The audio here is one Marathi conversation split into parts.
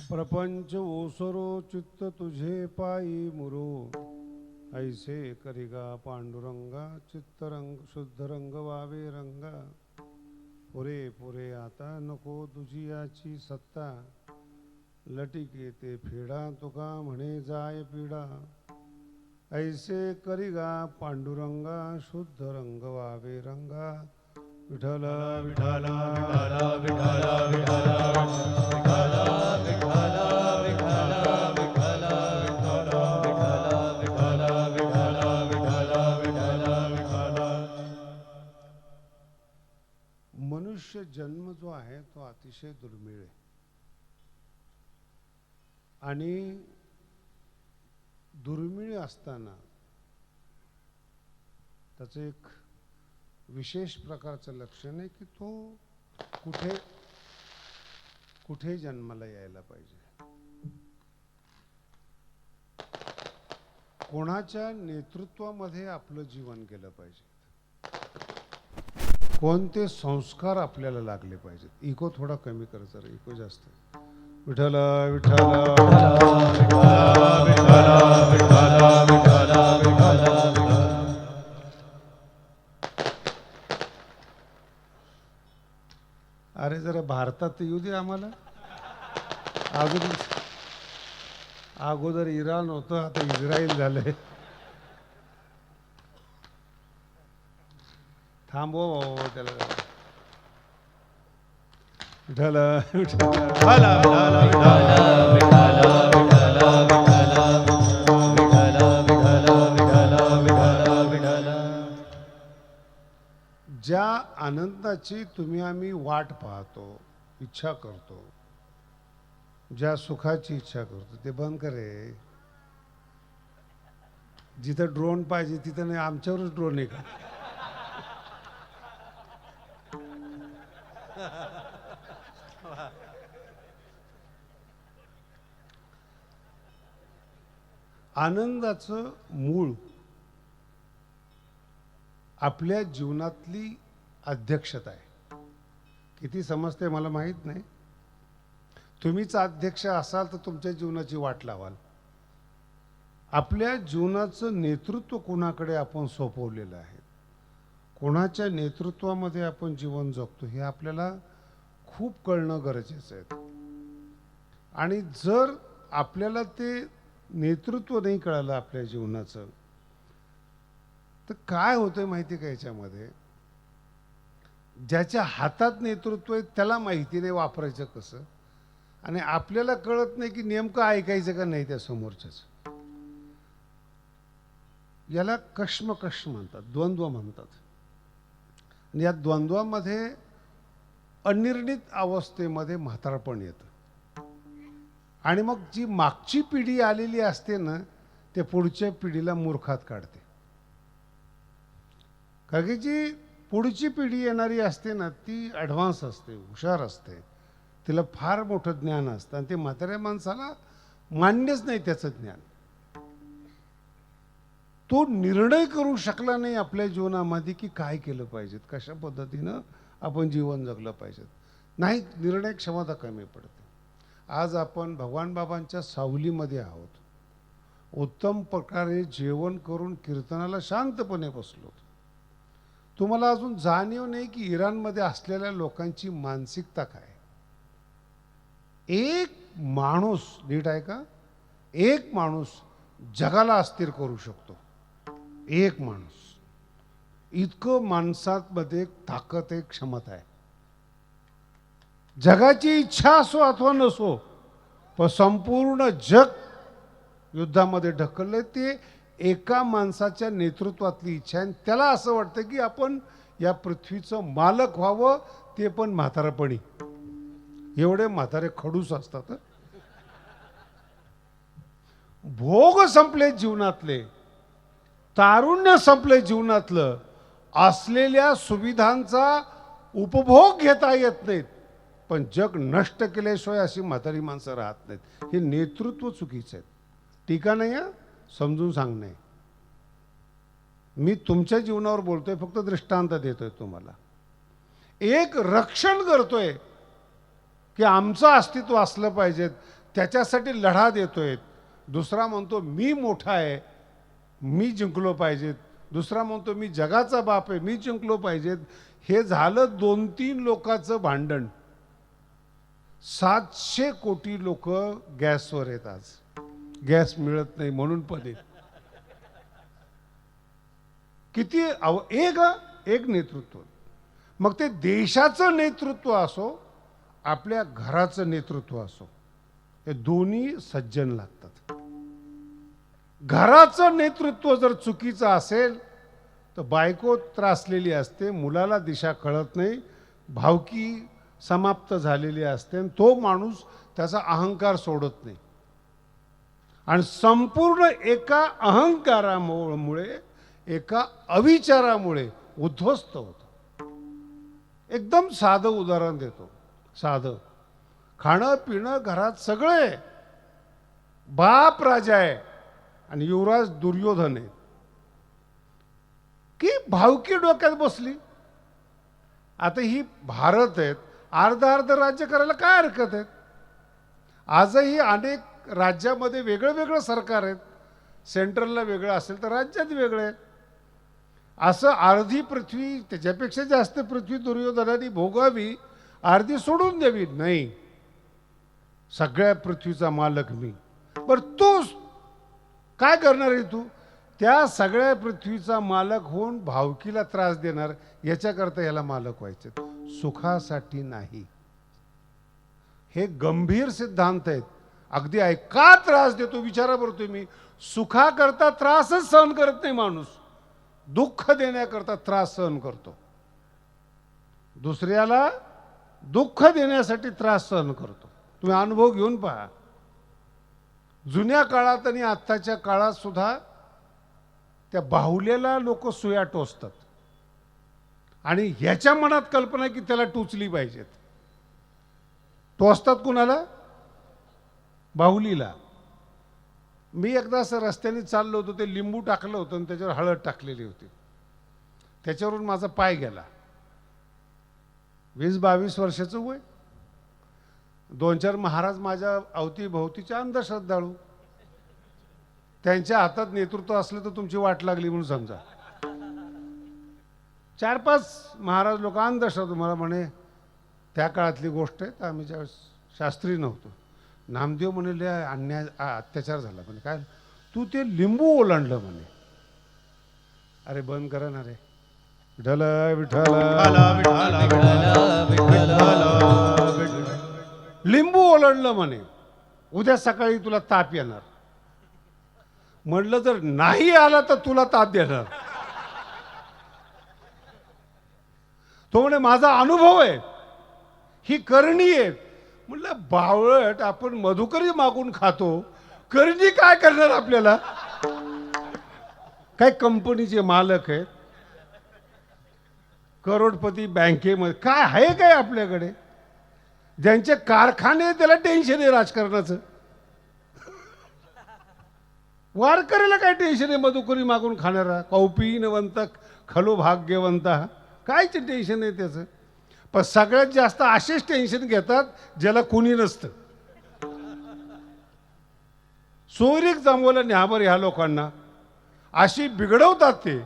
प्रपंच ओसरो चित्त तुझे पायी मुरो, ऐसे करिगा पांडुरंगा, चित्तरंग शुद्ध रंग वावे रंगा. पुरे पुरे आता नको तुझी याची सत्ता, लटिके ते फेडा तुका म्हणे जाय पिडा. ऐसे करिगा पांडुरंगा, शुद्ध रंग वावे रंगा. विठ्ठल विठ्ठल विठ्ठल विठ्ठल विठ्ठल मनुष्य जन्म जो आहे तो अतिशय दुर्मिळ आहे. आणि दुर्मिळ असताना त्याचं एक विशेष प्रकारचं लक्षण आहे की तो कुठे कुठे जन्माला यायला पाहिजे, कोणाच्या नेतृत्वामध्ये आपलं जीवन गेलं पाहिजे, कोणते संस्कार आपल्याला लागले पाहिजेत. इको थोडा कमी कर जरा, इको जास्त आहे. विठ्ठल विठ्ठल अरे जरा भारतात येऊ दे आम्हाला. अगोदर इराण होतं, आता इस्रायल झालंय. थांबव त्याला. विठ्ठल ज्या आनंदाची तुम्ही आम्ही वाट पाहतो, इच्छा करतो, ज्या सुखाची इच्छा करतो ते बंद करे. जिथं ड्रोन पाहिजे तिथं नाही, आमच्यावरच ड्रोन आहे का? आनंदाचं मूळ आपल्या जीवनातली अध्यक्षता आहे. किती समजते मला माहीत नाही. तुम्हीच अध्यक्ष असाल तर तुमच्या जीवनाची वाट लावाल. आपल्या जीवनाचं नेतृत्व कोणाकडे आपण सोपवलेलं आहे, कोणाच्या नेतृत्वामध्ये आपण जीवन जगतो हे आपल्याला खूप कळणं गरजेचं आहे. आणि जर आपल्याला ते नेतृत्व नाही कळालं आपल्या जीवनाचं, तर काय होतंय माहिती का? याच्यामध्ये ज्याच्या हातात नेतृत्व आहे त्याला माहिती नाही वापरायचं कसं, आणि आपल्याला कळत नाही की नेमकं ऐकायचं का नाही त्या समोरच्याच. याला कश्मकश म्हणतात, द्वंद्व म्हणतात. आणि या द्वंद्वामध्ये अनिर्णित अवस्थेमध्ये म्हातारपण येतं. आणि मग जी मागची पिढी आलेली असते ना, ते पुढच्या पिढीला मूर्खात काढते. कारण की जी पुढची पिढी येणारी असते ना, ती ॲडव्हान्स असते, हुशार असते, तिला फार मोठं ज्ञान असतं. आणि ते म्हाताऱ्या माणसाला मान्यच नाही त्याचं ज्ञान. तो निर्णय करू शकला नाही आपल्या जीवनामध्ये की काय केलं पाहिजे, कशा पद्धतीनं आपण जीवन जगलं पाहिजे. नाही, निर्णय क्षमता कमी पडते. आज आपण भगवान बाबांच्या सावलीमध्ये आहोत. उत्तम प्रकारे जेवण करून कीर्तनाला शांतपणे बसलो. तुम्हाला अजून जाणीव नाही की इराणमध्ये असलेल्या लोकांची मानसिकता काय. एक माणूस, नीट आहे का, एक माणूस जगाला अस्थिर करू शकतो. एक माणूस. इतकं माणसामध्ये ताकद आहे, क्षमता आहे. जगाची इच्छा असो अथवा नसो, पण संपूर्ण जग युद्धामध्ये ढकलले ते एका माणसाच्या नेतृत्वातली इच्छा आहे. त्याला असं वाटतं की आपण या पृथ्वीचं मालक व्हावं, ते पण म्हातारपणी. एवढे म्हातारे खडूस असतात. भोग संपले जीवनातले, तारुण्य संपले जीवनातलं, असलेल्या सुविधांचा उपभोग घेता येत नाहीत. पण जग नष्ट केल्याशिवाय अशी म्हातारी माणसं राहत नाहीत. हे नेतृत्व चुकीचं आहे. टीका नाही आहे, समजून सांगणे. मी तुमच्या जीवनावर बोलतोय, फक्त दृष्टांत देतोय तुम्हाला. एक रक्षण करतोय की आमचं अस्तित्व असलं पाहिजे, त्याच्यासाठी लढा देतोय. दुसरा म्हणतो मी मोठा आहे, मी जिंकलो पाहिजेत. दुसरा म्हणतो मी जगाचा बाप आहे, मी जिंकलो पाहिजेत. हे झालं 2-3 लोकांचं भांडण. 700 कोटी लोक गॅसवर आहेत. आज गॅस मिळत नाही म्हणून पण आहेत. किती एक नेतृत्व, मग ते देशाचं नेतृत्व असो, आपल्या घराचं नेतृत्व असो, हे दोन्ही सज्जन लागतात. घराचं नेतृत्व जर चुकीचं असेल तर बायको त्रासलेली असते, मुलाला दिशा कळत नाही, भावकी समाप्त झालेली असते, आणि तो माणूस त्याचा अहंकार सोडत नाही, आणि संपूर्ण एका अहंकारामुळे, एका अविचारामुळे उद्ध्वस्त होतं. एकदम साधं उदाहरण देतो. साधं खाणं पिणं घरात सगळे, बाप राजा आहे आणि युवराज दुर्योधन आहे, की भावकी डोक्यात बसली. आता ही भारत आहेत, अर्ध राज्य करायला काय हरकत आहे. आजही अनेक राज्यामध्ये वेगळं वेगळं सरकार आहेत. सेंट्रलला वेगळं असेल तर राज्यात वेगळे आहेत. असं अर्धी पृथ्वी, त्याच्यापेक्षा जास्त पृथ्वी दुर्योधनाने भोगावी, अर्धी सोडून द्यावी नाही. सगळ्या पृथ्वीचा मालक मी. बरं तू काय करणार आहे? तू त्या सगळ्या पृथ्वीचा मालक होऊन भावकीला त्रास देणार, याच्याकरता याला मालक व्हायचे, सुखासाठी नाही. हे गंभीर सिद्धांत आहेत. अगदी का त्रास देतो विचारा बरं तुम्ही. सुखाकरता त्रासच सहन करत नाही माणूस, दुःख देण्याकरता त्रास सहन करतो. दुसऱ्याला दुःख देण्यासाठी त्रास सहन करतो. तुम्ही अनुभव घेऊन पहा. जुन्या काळात आणि आत्ताच्या काळात सुद्धा त्या बाहुल्याला लोक सुया टोचतात, आणि ह्याच्या मनात कल्पना की त्याला टोचली पाहिजेत. टोचतात कुणाला? बाहुलीला. मी एकदा असं रस्त्याने चाललो होतो, ते लिंबू टाकलं होतं आणि त्याच्यावर हळद टाकलेली होती. त्याच्यावरून माझा पाय गेला. 20-22 वर्षाचं वय. 2-4 महाराज माझ्या अवतीभोवतीच्या अंधश्रद्धाळू, त्यांच्या हातात नेतृत्व असलं तर तुमची वाट लागली म्हणून समजा. 4-5 महाराज लोक अंधश्रद्धा. मला म्हणे, त्या काळातली गोष्ट आहे, आम्ही ज्यावेळेस शास्त्री नव्हतो, नामदेव म्हणे अन्याय अत्याचार झाला. म्हणे काय? तू ते लिंबू ओलांडलं म्हणे. अरे बंद करा ना रे. विठ्ठल विठ्ठल लिंबू ओलांडलं म्हणे, उद्या सकाळी तुला ताप येणार. म्हटलं जर नाही आला तर तुला ताप देणार. तो म्हणे माझा अनुभव आहे, ही करणी आहे. म्हटलं बावळट, आपण मधुकरी मागून खातो, करणी काय करणार आपल्याला? काय कंपनीचे मालक आहेत, करोडपती बँकेमध्ये काय आहे काय आपल्याकडे? ज्यांचे कारखाने, त्याला टेन्शन आहे राजकारणाचं. वारकऱ्याला काय टेन्शन आहे मधुकरी मागून खाणारा? कौपीनवंत खलो भाग्यवंत, कायच टेन्शन आहे त्याचं? पण सगळ्यात जास्त असेच टेन्शन घेतात ज्याला कुणी नसतं. सोयरीक जमवलं न्याबर ह्या लोकांना, अशी बिघडवतात. ते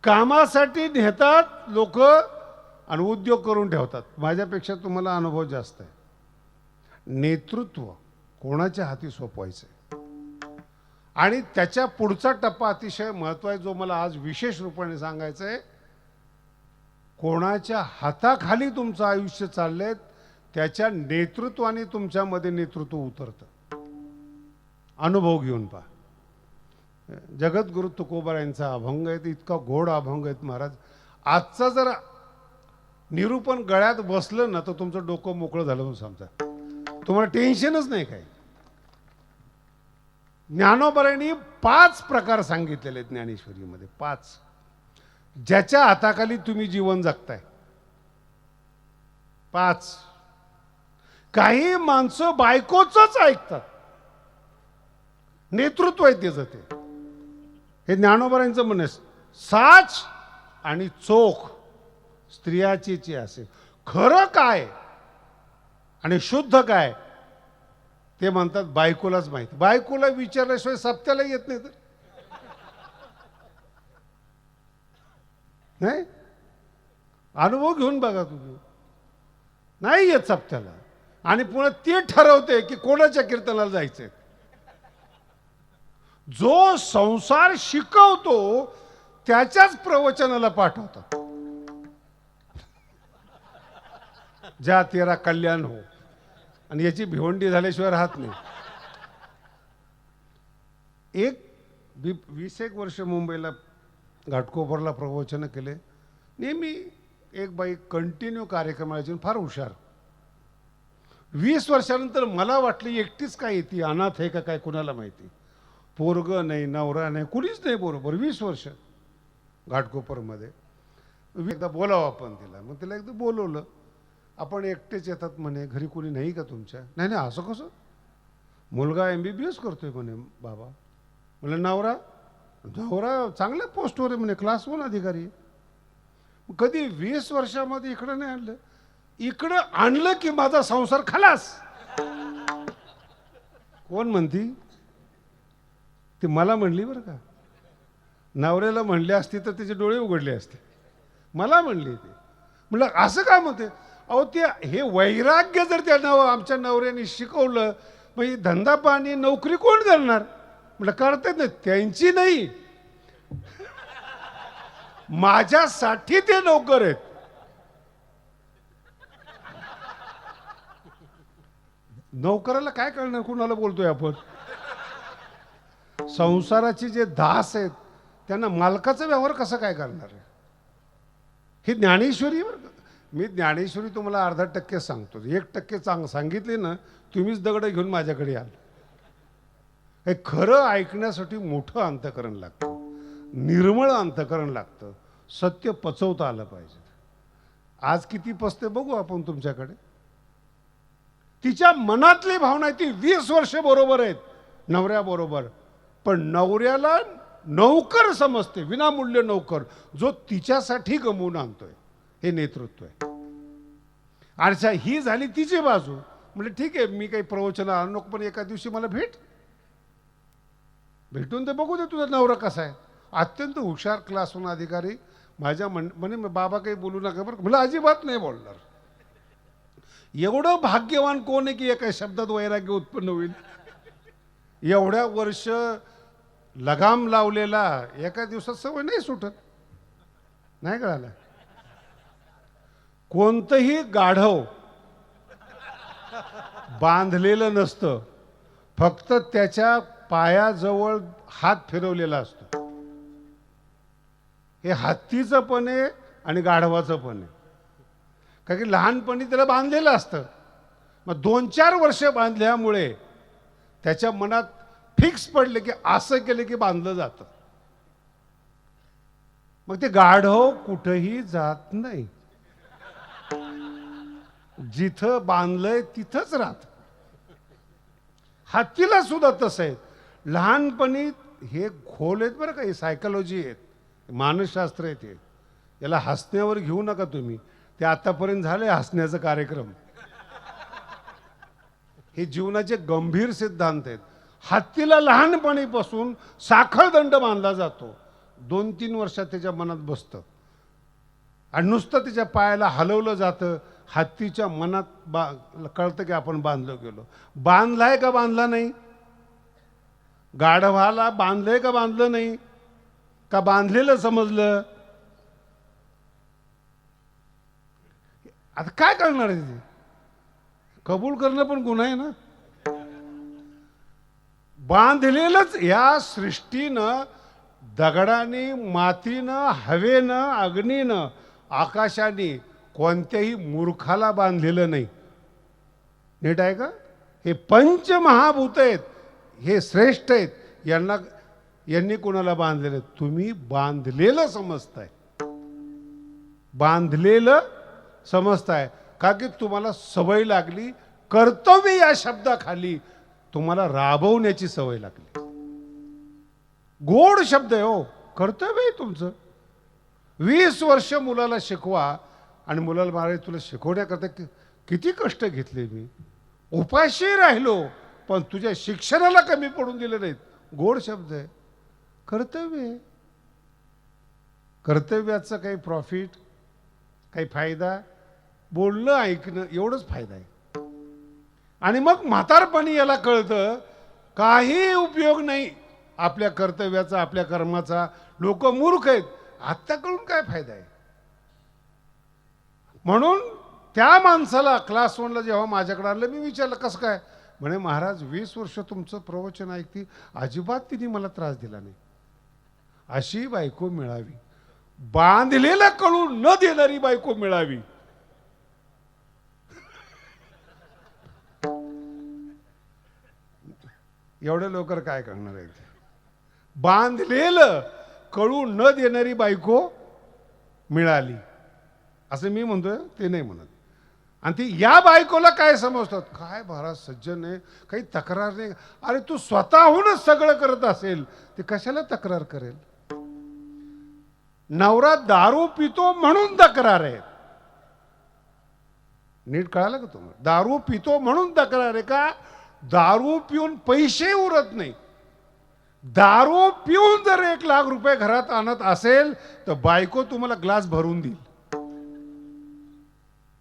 कामासाठी नेतात लोक आणि उद्योग करून ठेवतात. माझ्यापेक्षा तुम्हाला अनुभव जास्त आहे. नेतृत्व कोणाच्या हाती सोपवायचं आणि त्याच्या पुढचा टप्पा अतिशय महत्त्वाचा, जो मला आज विशेष रूपाने सांगायचं आहे. कोणाच्या हाताखाली तुमचं आयुष्य चाललंय, त्याच्या नेतृत्वाने तुमच्यामध्ये नेतृत्व उतरतं. अनुभव घेऊन पहा. जगद्गुरु तुकोबारायांचा अभंग आहे, इतका गोड अभंग आहेत महाराज. आजचा जर निरूपण गळ्यात बसलं ना तर तुमचं डोकं मोकळं झालं म्हणून समजा. तुम्हाला टेन्शनच नाही काही. ज्ञानोबारायांनी 5 प्रकार सांगितलेले ज्ञानेश्वरीमध्ये. 5 ज्याच्या हाताखाली तुम्ही जीवन जगताय. 5. काही माणसं बायकोचंच ऐकतात, नेतृत्व आहे त्याचं. ते हे ज्ञानोबारायांचं म्हणणं. साच आणि चोख स्त्रियाची असेल. खरं काय आणि शुद्ध काय ते म्हणतात बायकोलाच माहिती. बायकोला विचारल्याशिवाय सप्त्याला येत नाही तर नाही. अनुभव घेऊन बघा तुम्ही, नाही येत सप्त्याला. आणि पुन्हा ते ठरवते की कोणाच्या कीर्तनाला जायचंय. जो संसार शिकवतो त्याच्याच प्रवचनाला पाठवतात. ज्या तेरा कल्याण हो. आणि याची भिवंडी झाल्याशिवाय राहत नाही. 20-एक वर्ष मुंबईला घाटकोपरला प्रवचन केले. नेहमी एक बाई कंटिन्यू कार्यक्रमाची, फार हुशार. 20 वर्षानंतर मला वाटली एकटीच काय येते, अनाथ आहे का काय कुणाला माहिती. पोरग नाही, नवरा नाही, कुणीच नाही बरोबर. 20 वर्ष घाटकोपरमध्ये. एकदा बोलावं आपण तिला. मग तिला एकदा बोलवलं. आपण एकटेच येतात म्हणे, घरी कोणी नाही का तुमच्या? नाही नाही, असं कसं? मुलगा MBBS करतोय म्हणे बाबा. म्हणलं नवरा? नवरा चांगल्या पोस्टवर आहे म्हणे, क्लास 1 अधिकारी. कधी 20 वर्षामध्ये इकडं नाही आणलं. इकडं आणलं की माझा संसार खलास. कोण म्हणती? ती मला म्हणली बरं का. नवऱ्याला म्हणली असती तर तिचे डोळे उघडले असते. मला म्हणली ते. म्हणलं असं काय म्हणते? अहो ते हे वैराग्य जर त्या आमच्या नवऱ्याने शिकवलं, मग ही धंदा पाणी नोकरी कोण करणार? म्हटलं करतात ना, त्यांची नाही, माझ्यासाठी ते नोकर आहेत. नोकराला काय करणार? कुणाला बोलतोय आपण? संसाराचे जे दास आहेत त्यांना मालकाचा व्यवहार कसं काय करणार आहे? ही ज्ञानेश्वरी. मी ज्ञानेश्वरी तुम्हाला अर्धा% सांगतो. 1% सांगितले ना, तुम्हीच दगड घेऊन माझ्याकडे आल. हे खरं ऐकण्यासाठी मोठं अंतःकरण लागतं, निर्मळ अंतःकरण लागतं. सत्य पचवता आलं पाहिजे. आज किती पचते बघू आपण तुमच्याकडे. तिच्या मनातली भावना ती 20 वर्ष बरोबर आहेत नवऱ्याबरोबर, पण नवऱ्याला नौकर समजते, विनामूल्य नौकर, जो तिच्यासाठी गमवून आणतोय. हे नेतृत्व आहे. अच्छा, ही झाली तिची बाजू. म्हणजे ठीक आहे, मी काही प्रवचन आणू नको, पण एका दिवशी मला भेटून ते बघू दे तुझा नवरा कसा आहे. अत्यंत हुशार, क्लास 1 अधिकारी. माझ्या म्हणे बाबा काही बोलू नका बरं. मला अजिबात नाही बोलणार. एवढं भाग्यवान कोण आहे की एका शब्दात वैराग्य उत्पन्न होईल? एवढ्या वर्ष लगाम लावलेला एका दिवसात सवय नाही सुटत. नाही कळालं? कोणतंही गाढव बांधलेलं नसतं, फक्त त्याच्या पायाजवळ हात फिरवलेला असतो. हे हत्तीचं पण आहे आणि गाढवाचं पण आहे. कारण की लहानपणी त्याला बांधलेलं असतं. मग 2-4 वर्ष बांधल्यामुळे त्याच्या मनात फिक्स पडले की असं केलं की बांधलं जातं. मग ते गाढव कुठेही जात नाही, जिथं बांधलंय तिथंच राहत. हत्तीला सुद्धा तसं आहे. लहानपणी हे खोल आहेत बरं का, हे सायकोलॉजी आहेत, मानसशास्त्र आहेत. हे याला हसण्यावर घेऊ नका तुम्ही. ते आतापर्यंत झाले हसण्याचा कार्यक्रम. हे जीवनाचे गंभीर सिद्धांत आहेत. हत्तीला लहानपणीपासून साखळदंड बांधला जातो. 2-3 वर्षात त्याच्या मनात बसतं आणि नुसतं त्याच्या पायाला हलवलं जातं. हत्तीच्या मनात कळतं की आपण बांधलो गेलो. बांधलाय का बांधला नाही? गाढवाला बांधलंय का बांधलं नाही? का बांधलेलं समजलं? आता काय करणार आहे? ते कबूल करणं पण गुन्हा आहे ना. बांधलेलंच या सृष्टीनं, दगडाने, मातीनं, हवेनं, अग्नीनं, आकाशाने कोणत्याही मूर्खाला बांधलेलं नाही. नीट आहे का? हे पंचमहाभूत आहेत, हे श्रेष्ठ आहेत. यांनी कोणाला बांधलेलं? तुम्ही बांधलेलं समजताय. बांधलेलं समजताय का की तुम्हाला सवय लागली. कर्तव्य या शब्दाखाली तुम्हाला राबवण्याची सवय लागली. गोड शब्द आहे हो, कर्तव्य आहे तुमचं. 20 वर्ष मुलाला शिकवा आणि मुलाला मारे तुला शिकवण्याकरता किती कष्ट घेतले मी, उपाशी राहिलो, पण तुझ्या शिक्षणाला कमी पडून दिले नाहीत. गोड शब्द आहे. कर्तव्य आहे. कर्तव्याचं काही प्रॉफिट, काही फायदा, बोलणं ऐकणं एवढंच फायदा आहे. आणि मग म्हातारपणी याला कळतं काही उपयोग नाही आपल्या कर्तव्याचा, आपल्या कर्माचा. लोक मूर्ख आहेत. आत्ता कळून काय फायदा आहे. म्हणून त्या माणसाला क्लास 1ला जेव्हा माझ्याकडे आणलं, मी विचारलं कसं काय. म्हणे महाराज 20 वर्ष तुमचं प्रवचन ऐकती, अजिबात तिने मला त्रास दिला नाही. अशी बायको मिळावी, बांधलेलं कळून न देणारी बायको मिळावी. एवढे लवकर काय करणार आहेत. बांधलेलं कळून न देणारी बायको मिळाली असं मी म्हणतोय, ते नाही म्हणत. आणि ती या बायकोला काय समजतात, काय महाराज सज्जन आहे, काही तक्रार नाही. अरे तू स्वतःहूनच सगळं करत असेल, ते कशाला तक्रार करेल. नवरा दारू पितो म्हणून तक्रार आहे. नीट कळालं का तुम्हाला. दारू पितो म्हणून तक्रार आहे का. दारू पिऊन पैसे उरत नाही. दारू पिऊन जर 1 लाख रुपये घरात आणत असेल तर बायको तुम्हाला ग्लास भरून देईल.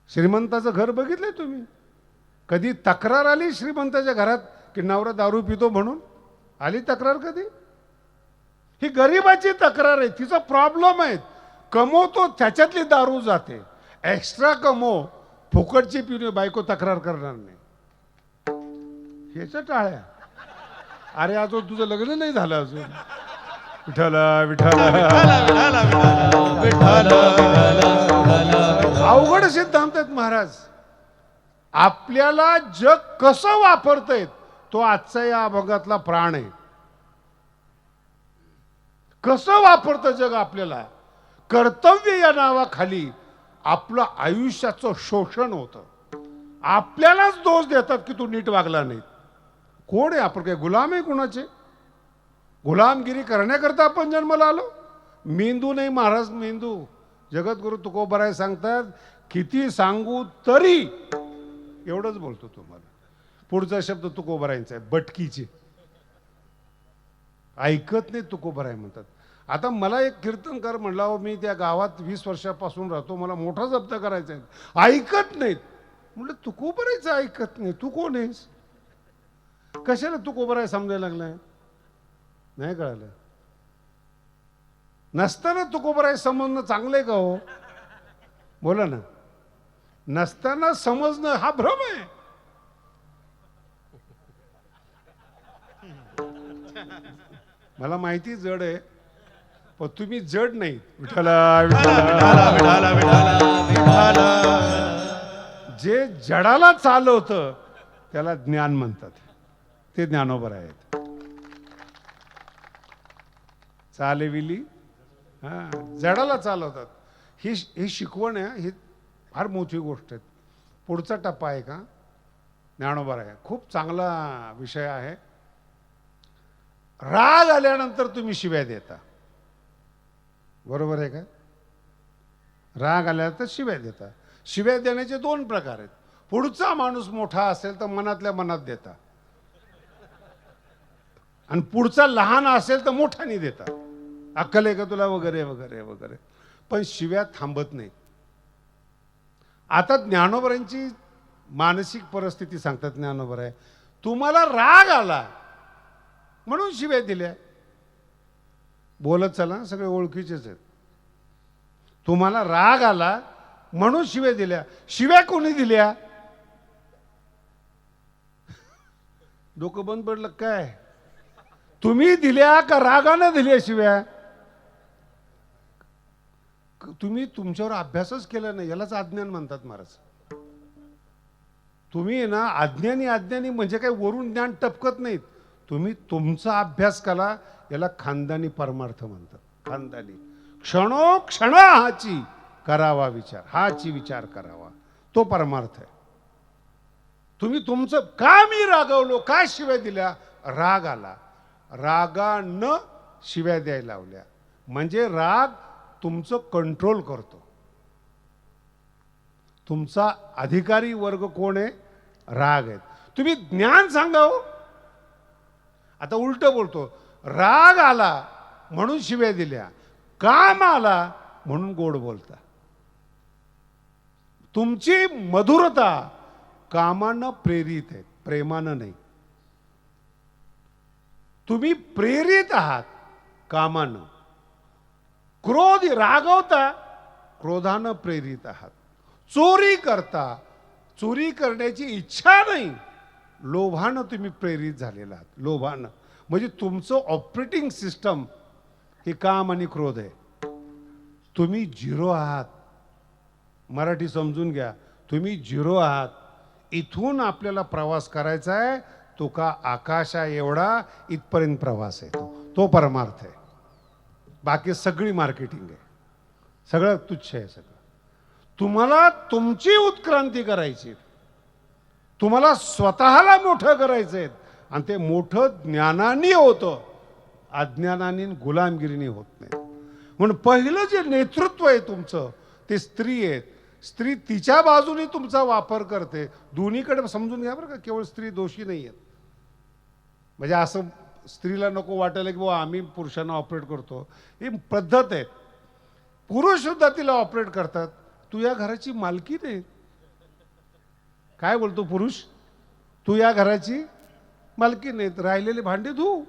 श्रीमंताचं घर बघितलंय तुम्ही. कधी तक्रार आली श्रीमंताच्या घरात की नवरा दारू पितो म्हणून. आली तक्रार कधी. ही गरिबाची तक्रार आहे. तिचा प्रॉब्लेम आहे. कमवतो त्याच्यातली दारू जाते. एक्स्ट्रा कमव, फुकटची पिऊन बायको तक्रार करणार नाही. ह्याच्या टाळ्या. अरे अजून तुझं लग्न नाही झालं अजून. विठाला विठाला अवघड सिद्धांत आहेत महाराज. आपल्याला जग कसं वापरतायत तो आजचा या अभंगातला प्राण आहे. कसं वापरतं जग आपल्याला. कर्तव्य या नावाखाली आपलं आयुष्याचं शोषण होतं. आपल्यालाच दोष देतात की तू नीट वागला नाही. कोण आहे आपण, काय गुलाम आहे कुणाचे. गुलामगिरी करण्याकरता आपण जन्माला आलो. मेंदू नाही महाराज, मेंदू. जगद्गुरु तुकोबराय सांगतात, किती सांगू तरी एवढंच बोलतो तुम्हाला. पुढचा शब्द तुकोबरायांचा आहे, बटकीचे. ऐकत नाही तुकोबराय म्हणतात. आता मला एक कीर्तनकार म्हणला, हो मी त्या गावात 20 वर्षापासून राहतो, मला मोठा जप्त करायचा आहे, ऐकत नाहीत. म्हटलं तुकोबरायचं ऐकत नाही, तू कोण आहेस. कशाला तुकोबराय समजायला लागलाय. नाही कळालं. नसताना तुकोबराय समजणं चांगलं आहे का हो. बोला ना. नसताना समजणं हा भ्रम आहे. मला माहिती जड आहे, पण तुम्ही जड नाही. विठाला विठाला विठाला. जे जडाला चालवतं त्याला ज्ञान म्हणतात. ते ज्ञानोबर आहेत. चालविली जडाला चालवतात. ही शिकवण आहे. ही फार मोठी गोष्ट आहे. पुढचा टप्पा आहे का ज्ञानोबर आहे. खूप चांगला विषय आहे. राग आल्यानंतर तुम्ही शिव्या देता. बरोबर आहे का. राग आल्यानंतर शिव्या देता. शिव्या देण्याचे 2 प्रकार आहेत. पुढचा माणूस मोठा असेल तर मनातल्या मनात देता, आणि पुढचा लहान असेल तर मोठ्याने देता. अक्कल आहे का तुला वगैरे वगैरे वगैरे. पण शिव्या थांबत नाही. आता ज्ञानोबरांची मानसिक परिस्थिती सांगतात. ज्ञानोबर आहे, तुम्हाला राग आला म्हणून शिव्या दिल्या. बोलत चला, सगळे ओळखीचेच आहेत. तुम्हाला राग आला म्हणून शिव्या दिल्या. शिव्या कोणी दिल्या. डोकं बंद पडलं काय. तुम्ही दिल्या का रागानं दिल्या शिव्या. तुम्ही तुमच्यावर अभ्यासच केला नाही, यालाच अज्ञान म्हणतात महाराज. तुम्ही ना अज्ञानी म्हणजे काही वरून ज्ञान टपकत नाहीत. तुम्ही तुमचा अभ्यास करा, याला खानदानी परमार्थ म्हणतात. खानदानी क्षणोक्षण हाची करावा विचार. हाची विचार करावा, तो परमार्थ आहे. तुम्ही तुमचं का मी रागवलो, काय शिव्या दिल्या. राग आला, रागानं शिव्या द्यायला लावल्या. म्हणजे राग तुमचं कंट्रोल करतो. तुमचा अधिकारी वर्ग कोण आहे? राग आहेत. तुम्ही ज्ञान सांगा हो. आता उलट बोलतो, राग आला म्हणून शिव्या दिल्या, काम आला म्हणून गोड बोलता. तुमची मधुरता कामानं प्रेरित आहे, प्रेमानं नाही. तुम्ही प्रेरित आहात कामानं. क्रोध रागवता, क्रोधानं प्रेरित आहात. चोरी करता, चोरी करण्याची इच्छा नाही, लोभानं तुम्ही प्रेरित झालेला आहात. लोभानं म्हणजे तुमचं ऑपरेटिंग सिस्टम हे काम आणि क्रोध आहे. तुम्ही झिरो आहात. मराठी समजून घ्या, तुम्ही झिरो आहात. इथून आपल्याला प्रवास करायचा आहे, तो का आकाशा एवढा इथपर्यंत प्रवास आहे. तो परमार्थ आहे. बाकी सगळी मार्केटिंग आहे, सगळं तुच्छ आहे. सगळं तुम्हाला तुमची उत्क्रांती करायची, तुम्हाला स्वतःला मोठं करायचं आहे. आणि ते मोठं ज्ञानाने होतं, अज्ञानाने गुलामगिरीने होत नाही. म्हणून पहिलं जे नेतृत्व आहे तुमचं ते स्त्री आहेत. स्त्री तिच्या बाजूने तुमचा वापर करते. दोन्हीकडे समजून घ्या बरं का, केवळ स्त्री दोषी नाही आहेत. म्हणजे असं स्त्रीला नको वाटायला की बाबा आम्ही पुरुषांना ऑपरेट करतो, ही पद्धत आहे. पुरुष सुद्धा तिला ऑपरेट करतात. तू या घराची मालकी नाही. काय बोलतो पुरुष? तू या घराची मालकी नाही, राहिलेले भांडे धू.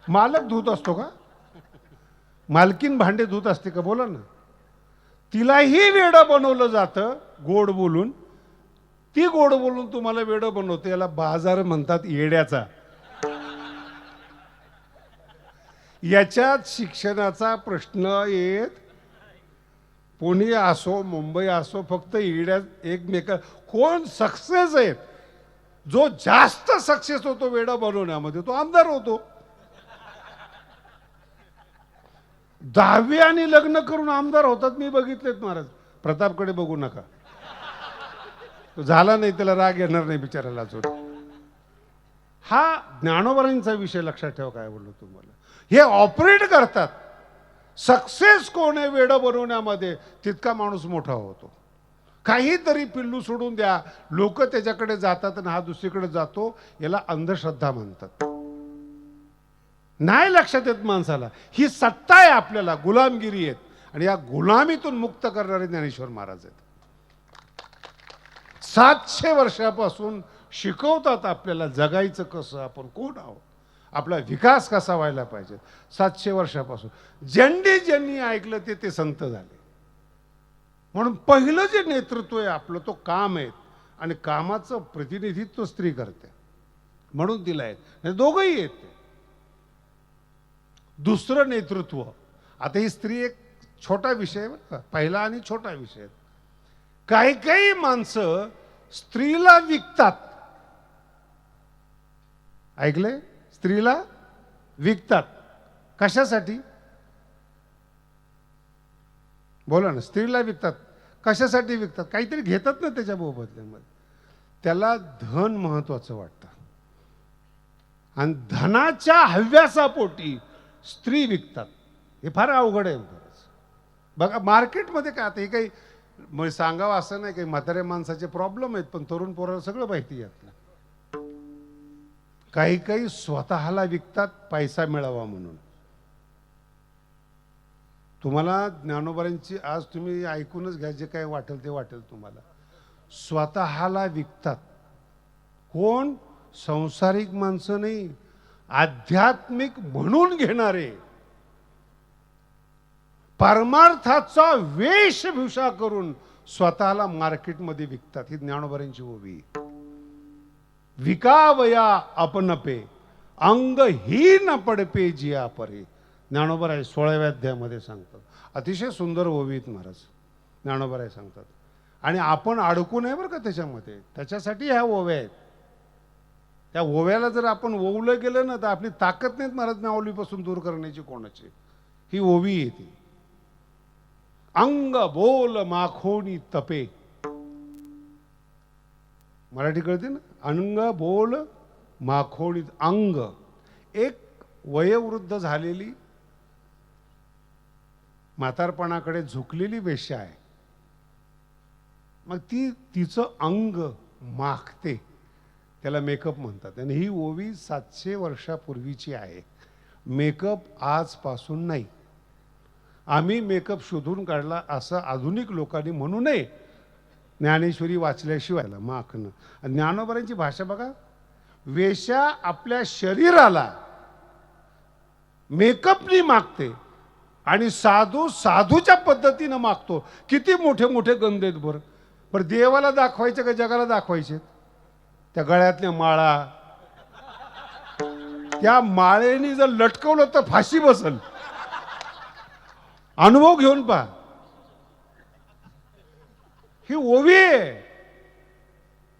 मालक धुत असतो का? मालकीन भांडे धुत असते का? बोला ना. तिलाही वेडं बनवलं जातं गोड बोलून. ती गोड बोलून तुम्हाला वेडं बनवते. याला बाजार म्हणतात येड्याचा. याच्यात शिक्षणाचा प्रश्न येत पुणे असो मुंबई असो, फक्त येड्या एकमेका. कोण सक्सेस आहेत? जो जास्त सक्सेस होतो वेडा बनवण्यामध्ये तो आमदार होतो. 10वी आणि लग्न करून आमदार होतात, मी बघितलेत महाराज. प्रतापकडे बघू नका, तो झाला नाही, त्याला राग येणार नाही बिचारायला अजून. हा ज्ञानोबरांचा विषय लक्षात ठेवा. काय बोललो तुम्हाला, हे ऑपरेट करतात. सक्सेस कोण आहे वेडं बनवण्यामध्ये, तितका माणूस मोठा होतो. काहीतरी पिल्लू सोडून द्या, लोक त्याच्याकडे जातात आणि हा दुसरीकडे जातो. याला अंधश्रद्धा म्हणतात. नाही लक्षात येत माणसाला, ही सत्ता आहे आपल्याला, गुलामगिरी आहेत. आणि या गुलामीतून मुक्त करणारे ज्ञानेश्वर महाराज आहेत. 700 वर्षापासून शिकवतात आपल्याला जगायचं कसं, आपण कोण आहोत, आपला विकास कसा व्हायला पाहिजे. 700 वर्षापासून ज्यांनी ज्यांनी ऐकलं ते संत झाले. म्हणून पहिलं जे नेतृत्व आहे आपलं, तो काम आहे. आणि कामाचं प्रतिनिधित्व स्त्री करते म्हणून तिला आहेत. दोघंही आहेत. दुसरं नेतृत्व, आता ही स्त्री एक छोटा विषय आहे बरं का, पहिला आणि छोटा विषय. काही काही माणसं स्त्रीला विकतात. ऐकले? स्त्रीला विकतात. कशासाठी? बोला ना. स्त्रीला विकतात कशासाठी? विकतात काहीतरी घेतात ना त्याच्या मोबदल्यामध्ये. त्याला धन महत्वाचं वाटतं आणि धनाच्या हव्यासापोटी स्त्री विकतात. हे फार अवघड आहे. बघा मार्केटमध्ये काय, आता हे काही सांगावं असं नाही, काही म्हाताऱ्या माणसाचे प्रॉब्लेम आहेत, पण तरुण पोराला सगळं माहिती आहे. काही काही स्वतःला विकतात पैसा मिळावा म्हणून. तुम्हाला ज्ञानोबरांची आज तुम्ही ऐकूनच घ्या, जे काय वाटेल ते वाटेल तुम्हाला. स्वतःला विकतात. कोण? संसारिक माणसं नाही, आध्यात्मिक म्हणून घेणारे. परमार्थाचा वेशभूषा करून स्वतःला मार्केटमध्ये विकतात. ही ज्ञानोबरांची ओवी. विकावया आपणपे अंग ही न पडपे जिया परे. ज्ञानोबराय 16व्या अध्यायामध्ये सांगतात. अतिशय सुंदर ओवीत महाराज ज्ञानोबराय सांगतात. आणि आपण अडकू नये बरं का त्याच्यामध्ये. त्याच्यासाठी ह्या ओव्या आहेत. त्या ओव्याला जर आपण ओवलं गेलं ना तर आपली ताकद नाहीत महाराज नावलीपासून दूर करण्याची कोणाची. ही ओवी येते. अंग बोल माखोनी तपे. मराठी कळते ना. अंग बोल माखोनी. अंग एक वयोवृद्ध झालेली म्हातारपणाकडे झुकलेली वेश्या आहे. मग ती तिचं अंग माखते, त्याला मेकअप म्हणतात. आणि ही ओवी 700 वर्षापूर्वीची आहे. मेकअप आजपासून नाही. आम्ही मेकअप शोधून काढला असं आधुनिक लोकांनी म्हणू नये. ज्ञानेश्वरी वाचल्याशिवाय माखणं. ज्ञानोबांची भाषा बघा, वेश्या आपल्या शरीराला मेकअपनी मागते आणि साधू साधूच्या पद्धतीनं मागतो. किती मोठे मोठे गंध आहेत बरं. पण देवाला दाखवायचे का जगाला दाखवायचे? त्या गळ्यातल्या माळा, त्या माळेनी जर लटकवलं तर फाशी बसल. अनुभव घेऊन पहा. ही ओवी आहे,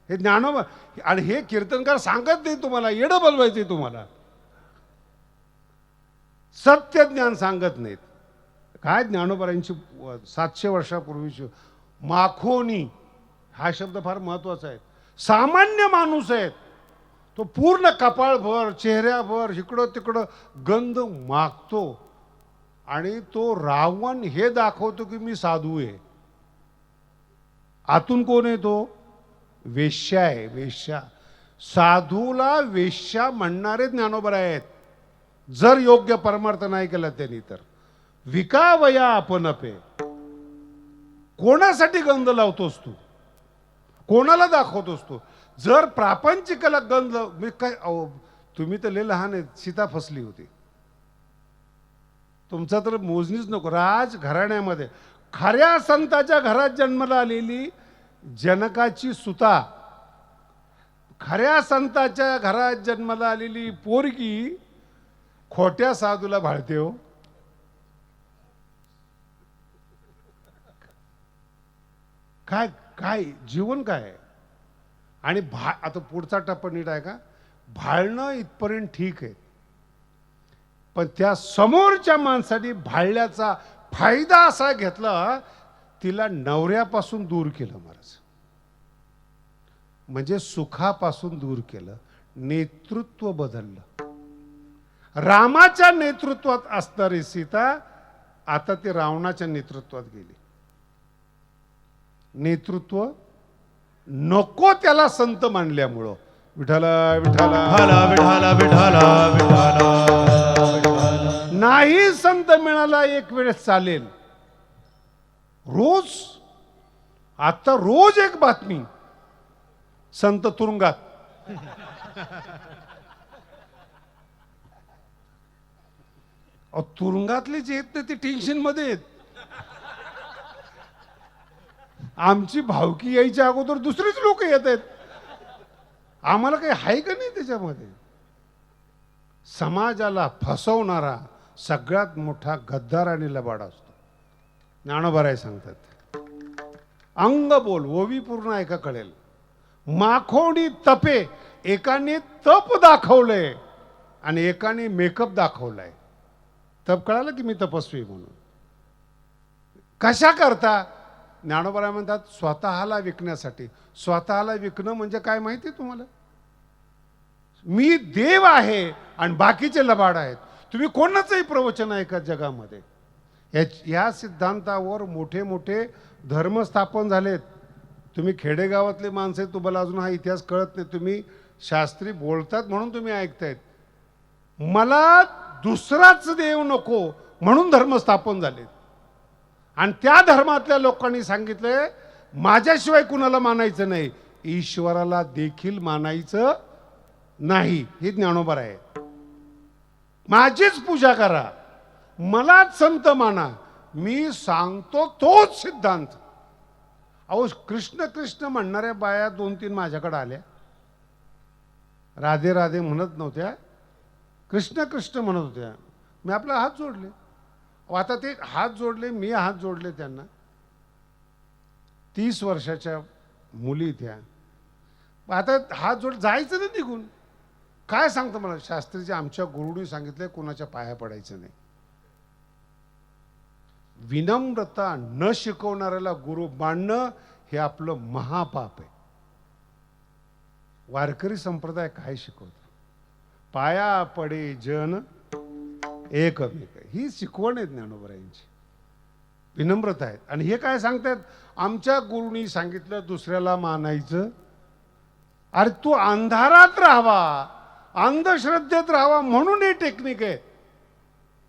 हे ज्ञानोबा. आणि हे कीर्तनकार सांगत नाही तुम्हाला, येडं बोलवायचंय तुम्हाला, सत्य ज्ञान सांगत नाहीत. काय ज्ञानोबांची 700 वर्षापूर्वीची माखोनी हा शब्द फार महत्वाचा आहे. सामान्य माणूस आहे तो, पूर्ण कपाळभर चेहऱ्याभर इकडं तिकडं गंध मागतो आणि तो रावण हे दाखवतो की मी साधू आहे. आतून कोण आहे तो? वेश्या आहे, वेश्या. साधूला वेश्या म्हणणारे ज्ञानोबा आहेत, जर योग्य परमार्थ नाही केला त्यांनी तर. विकावया आपण पे. कोणासाठी गंध लावतोस तू? कोणाला दाखवतोस तू? जर प्रापंचिकाला गंध, मी काय तुम्ही तर लय लहान आहेत, सीता फसली होती. तुमचा तर मोजणीच नको. राज घराण्यामध्ये खऱ्या संताच्या घरात जन्माला आलेली जनकाची सुता, खऱ्या संताच्या घरात जन्माला आलेली पोरगी खोट्या साधूला भाळते हो. काय काय जीवन काय आहे? आणि आता पुढचा टप्पा नीट आहे का? भाळणं इथपर्यंत ठीक आहे, पण त्या समोरच्या माणसाने भाळल्याचा फायदा असा घेतला, तिला नवऱ्यापासून दूर केलं महाराज. म्हणजे सुखापासून दूर केलं, नेतृत्व बदललं. रामाच्या नेतृत्वात असणारी सीता आता ती रावणाच्या नेतृत्वात गेली. नेतृत्व नको त्याला संत मानल्यामुळं. विठाला विठाला विठाला विठाला विठाला. नाही संत मिळाला एक वेळेस चालेल, रोज. आता रोज एक बातमी, संत तुरुंगात. तुरुंगातले जे आहेत ते टेन्शन मध्ये आहेत. आमची भावकी यायच्या अगोदर दुसरेच लोक येत आहेत. आम्हाला काही आहे का नाही त्याच्यामध्ये? समाजाला फसवणारा सगळ्यात मोठा गद्दार आणि लबाड असतो. ज्ञानोबा सांगतात, अंग बोल. ओवी पूर्ण ऐका कळेल. माखोडी तपे. एकाने तप दाखवलंय आणि एकाने मेकअप दाखवलाय. तप कळालं की मी तपस्वी म्हणून. कशा करता? ज्ञानोबा म्हणतात स्वतःला विकण्यासाठी. स्वतःला विकणं म्हणजे काय माहिती तुम्हाला? मी देव आहे आणि बाकीचे लबाड आहेत. तुम्ही कोणाचंही प्रवचन ऐका जगामध्ये, या सिद्धांतावर मोठे मोठे धर्म स्थापन झालेत. तुम्ही खेडेगावातले माणसं, तुम्हाला अजून हा इतिहास कळत नाही. तुम्ही शास्त्री बोलतात म्हणून तुम्ही ऐकतायत. मला दुसराच देव नको म्हणून धर्म स्थापन झालेत. आणि त्या धर्मातल्या लोकांनी सांगितलंय माझ्याशिवाय कुणाला मानायचं नाही, ईश्वराला देखील मानायचं नाही. हे ज्ञानोबा आहे. माझीच पूजा करा, मलाच संत माना, मी सांगतो तोच सिद्धांत. अहो कृष्ण कृष्ण म्हणणाऱ्या बाया 2-3 माझ्याकडे आल्या. राधे राधे म्हणत नव्हत्या, कृष्ण कृष्ण म्हणत होत्या. मी आपला हात जोडले. आता ते हात जोडले, मी हात जोडले त्यांना. 30 वर्षाच्या मुली त्या. आता हात जोड जायचं नाही निघून. काय सांगतो मला शास्त्रीचे? आमच्या गुरुनी सांगितलंय कोणाच्या पाया पडायचं नाही. विनम्रता न शिकवणाऱ्याला गुरु मानणं हे आपलं महापाप आहे. वारकरी संप्रदाय काय शिकवतो? पाया पडे जन एकमेक. ही शिकवण आहे ज्ञानोबा यांची. विनम्रता आहेत. आणि हे काय सांगतात, आमच्या गुरुनी सांगितलं दुसऱ्याला मानायचं. अरे तू अंधारात राहावा, अंधश्रद्धेत राहावा म्हणून हे टेक्निक आहे.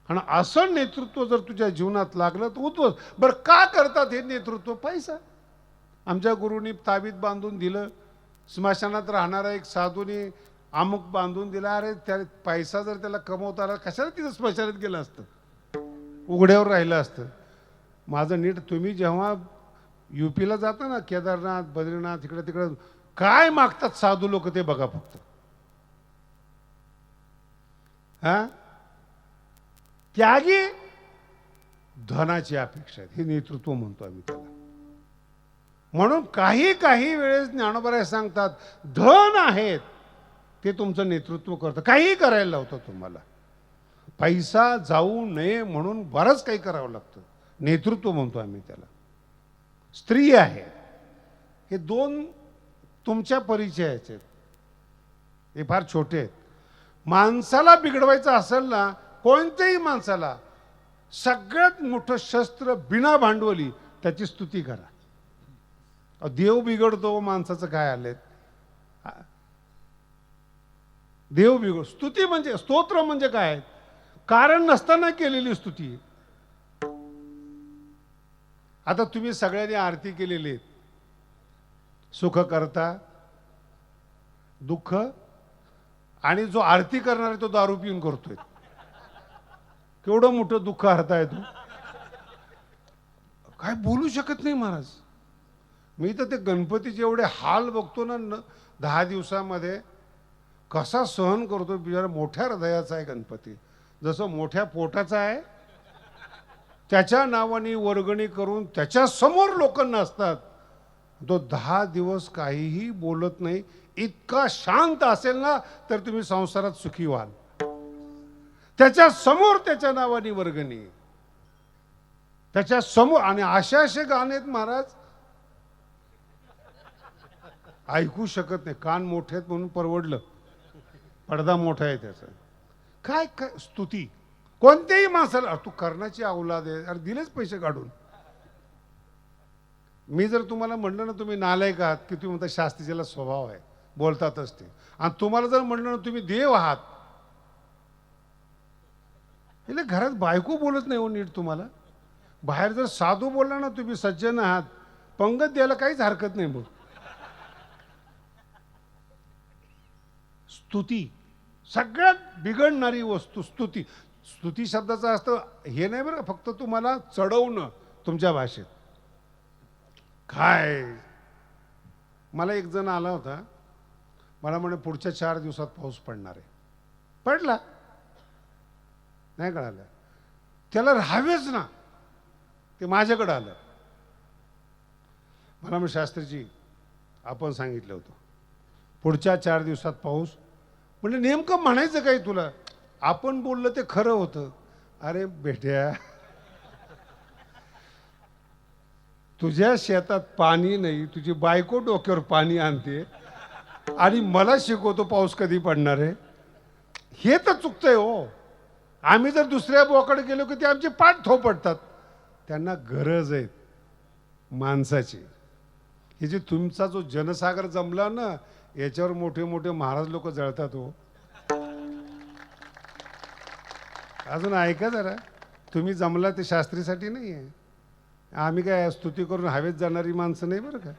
आणि असं नेतृत्व जर तुझ्या जीवनात लागलं तर उद्ध्वस्त. बरं का करतात हे नेतृत्व? पैसा. आमच्या गुरुनी ताबीत बांधून दिलं, स्मशानात राहणारा एक साधूने अमुक बांधून दिला. अरे त्या पैसा जर त्याला कमवता आला कशाला तिथं स्मशानात गेलं असतं, उघड्यावर राहिलं असतं. माझं नीट, तुम्ही जेव्हा UPला जाता ना, केदारनाथ बद्रीनाथ इकडे तिकडे काय मागतात साधू लोक ते बघा फक्त. हा त्यागी धनाची अपेक्षा आहे, हे नेतृत्व म्हणतो आम्ही त्याला. म्हणून काही काही वेळेस ज्ञानोबा सांगतात धन आहेत ते तुमचं नेतृत्व करतं, काही करायला लावतं तुम्हाला. पैसा जाऊ नये म्हणून बरंच काही करावं लागतं, नेतृत्व म्हणतो आम्ही त्याला. स्त्री आहे, हे दोन तुमच्या परिचयाचे आहेत, हे फार छोटे आहेत. माणसाला बिघडवायचं असेल ना, कोणत्याही माणसाला, सगळ्यात मोठं शस्त्र बिना भांडवली त्याची स्तुती करा. देव बिघडतो, माणसाचं काय आलंय? देव बिघड, स्तुती म्हणजे, स्तोत्र म्हणजे काय? कारण नसताना केलेली स्तुती. आता तुम्ही सगळ्यांनी आरती केलेली, सुख करता दुःख, आणि जो आरती करणार आहे तो दारू पिऊन करतोय. केवढं मोठं दुःख हरताय तू, काय बोलू शकत नाही महाराज. मी तर ते गणपतीचे एवढे हाल बघतो ना 10 दिवसामध्ये, कसा सहन करतो बिचारा. मोठ्या हृदयाचा आहे गणपती, जसं मोठ्या पोटाचा आहे. त्याच्या नावाने वर्गणी करून त्याच्या समोर लोक नसतात, तो 10 दिवस काहीही बोलत नाही. इतका शांत असेल ना तर तुम्ही संसारात सुखी व्हाल. त्याच्या समोर त्याच्या नावाने वर्गणी, त्याच्या समोर. आणि असे गाणे आहेत महाराज, ऐकू शकत नाही. कान मोठे आहेत म्हणून परवडलं, पडदा मोठा आहे त्याचा. काय काय स्तुती कोणत्याही माणसाला. तू कर्णाची औलाद आहे, अरे दिलेच पैसे काढून. मी जर तुम्हाला म्हटलं ना तुम्ही नालायक आहात, की तुम्ही म्हणता शास्त्रीच्याला स्वभाव आहे, बोलतातच ते. आणि तुम्हाला जर म्हटलं ना तुम्ही देव आहात, એટલે घरात बायको बोलत नाही हो नीट तुम्हाला. बाहेर जर साधू बोलला ना तुम्ही सज्जन आहात, पंगत द्यायला काहीच हरकत नाही. मग स्तुती सगळ्यात बिघडणारी वस्तू स्तुती. स्तुती शब्दाचा असतं हे नाही बरं, फक्त तुम्हाला चढवणं तुमच्या भाषेत. काय, मला एक जण आला होता, मला म्हणे पुढच्या 4 दिवसात पाऊस पडणार आहे. पडला नाही, कळालं त्याला राहावेच ना, ते माझ्याकडे आलं. मला म्हणजे शास्त्रीजी आपण सांगितलं होतं पुढच्या 4 दिवसात पाऊस. म्हणजे नेमकं म्हणायचं काय तुला? आपण बोललं ते खरं होतं. अरे बेट्या, तुझ्या शेतात पाणी नाही, तुझी बायको डोक्यावर पाणी आणते आणि मला शिकवतो पाऊस कधी पडणार आहे. हे तर चुकतंय हो. आम्ही जर दुसऱ्या बोकडे गेलो की ते आमची पाठ थोपटतात. त्यांना गरज आहे माणसाची. हे जे तुमचा जो जनसागर जमला ना, याच्यावर मोठे मोठे महाराज लोक जळतात हो. अजून ऐका जरा, तुम्ही जमला ते शास्त्रीसाठी नाही आहे. आम्ही काय स्तुती करून हवेत जाणारी माणसं नाही बरं का.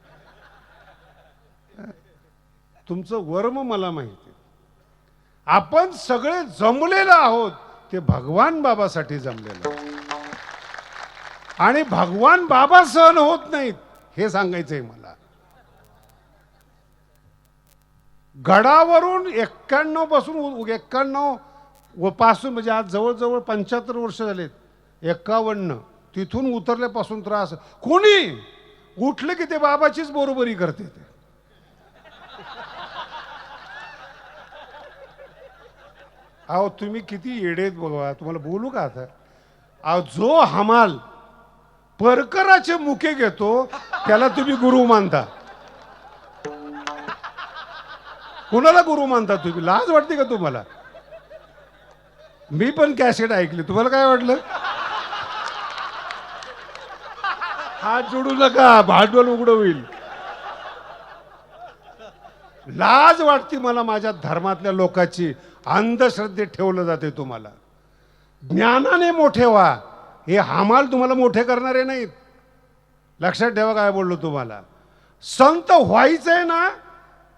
तुमचं वर्म मला माहिती. आपण सगळे जमलेलो आहोत ते भगवान बाबासाठी जमलेलं, आणि भगवान बाबा सहन होत नाहीत हे सांगायचंय मला. गडावरून 91 पासून म्हणजे आज जवळजवळ 75 वर्ष झालेत. 51 तिथून उतरल्यापासून त्रास. कोणी उठले की ते बाबाचीच बरोबरी करते ते. अहो तुम्ही किती येडेत बघा. तुम्हाला बोलू का आता? अहो जो हमाल परकराचे मुके घेतो त्याला तुम्ही गुरु मानता. कुणाला गुरु मानता तुम्ही? लाज वाटते का तुम्हाला? मी पण कॅसेट ऐकली, तुम्हाला काय वाटलं? हात जोडू नका, भांडवल उघडं होईल. लाज वाटते मला माझ्या धर्मातल्या लोकांची. अंधश्रद्धेत ठेवलं जाते तुम्हाला. ज्ञानाने मोठे व्हा, हे हमाल तुम्हाला मोठे करणारे नाहीत. लक्षात ठेवा काय बोललो तुम्हाला. संत व्हायचंय ना,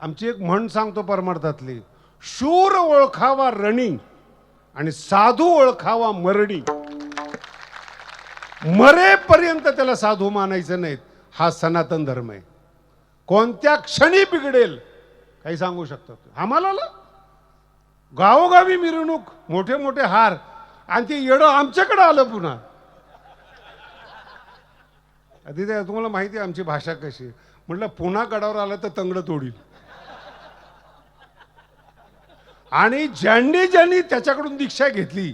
आमची एक म्हण सांगतो परमार्थातली, शूर ओळखावा रणी आणि साधू ओळखावा मरणी. मरेपर्यंत त्याला साधू मानायचं नाहीत. हा सनातन धर्म आहे. कोणत्या क्षणी बिघडेल काही सांगू शकतात. आम्हाला गावोगावी मिरवणूक, मोठे मोठे हार, आणि ते येडं आमच्याकडे आलं पुन्हा. तिथे तुम्हाला माहिती आहे आमची भाषा कशी. म्हटलं पुन्हा गडावर आलं तर तंगडं तोडील. आणि ज्यांनी ज्यांनी त्याच्याकडून दीक्षा घेतली,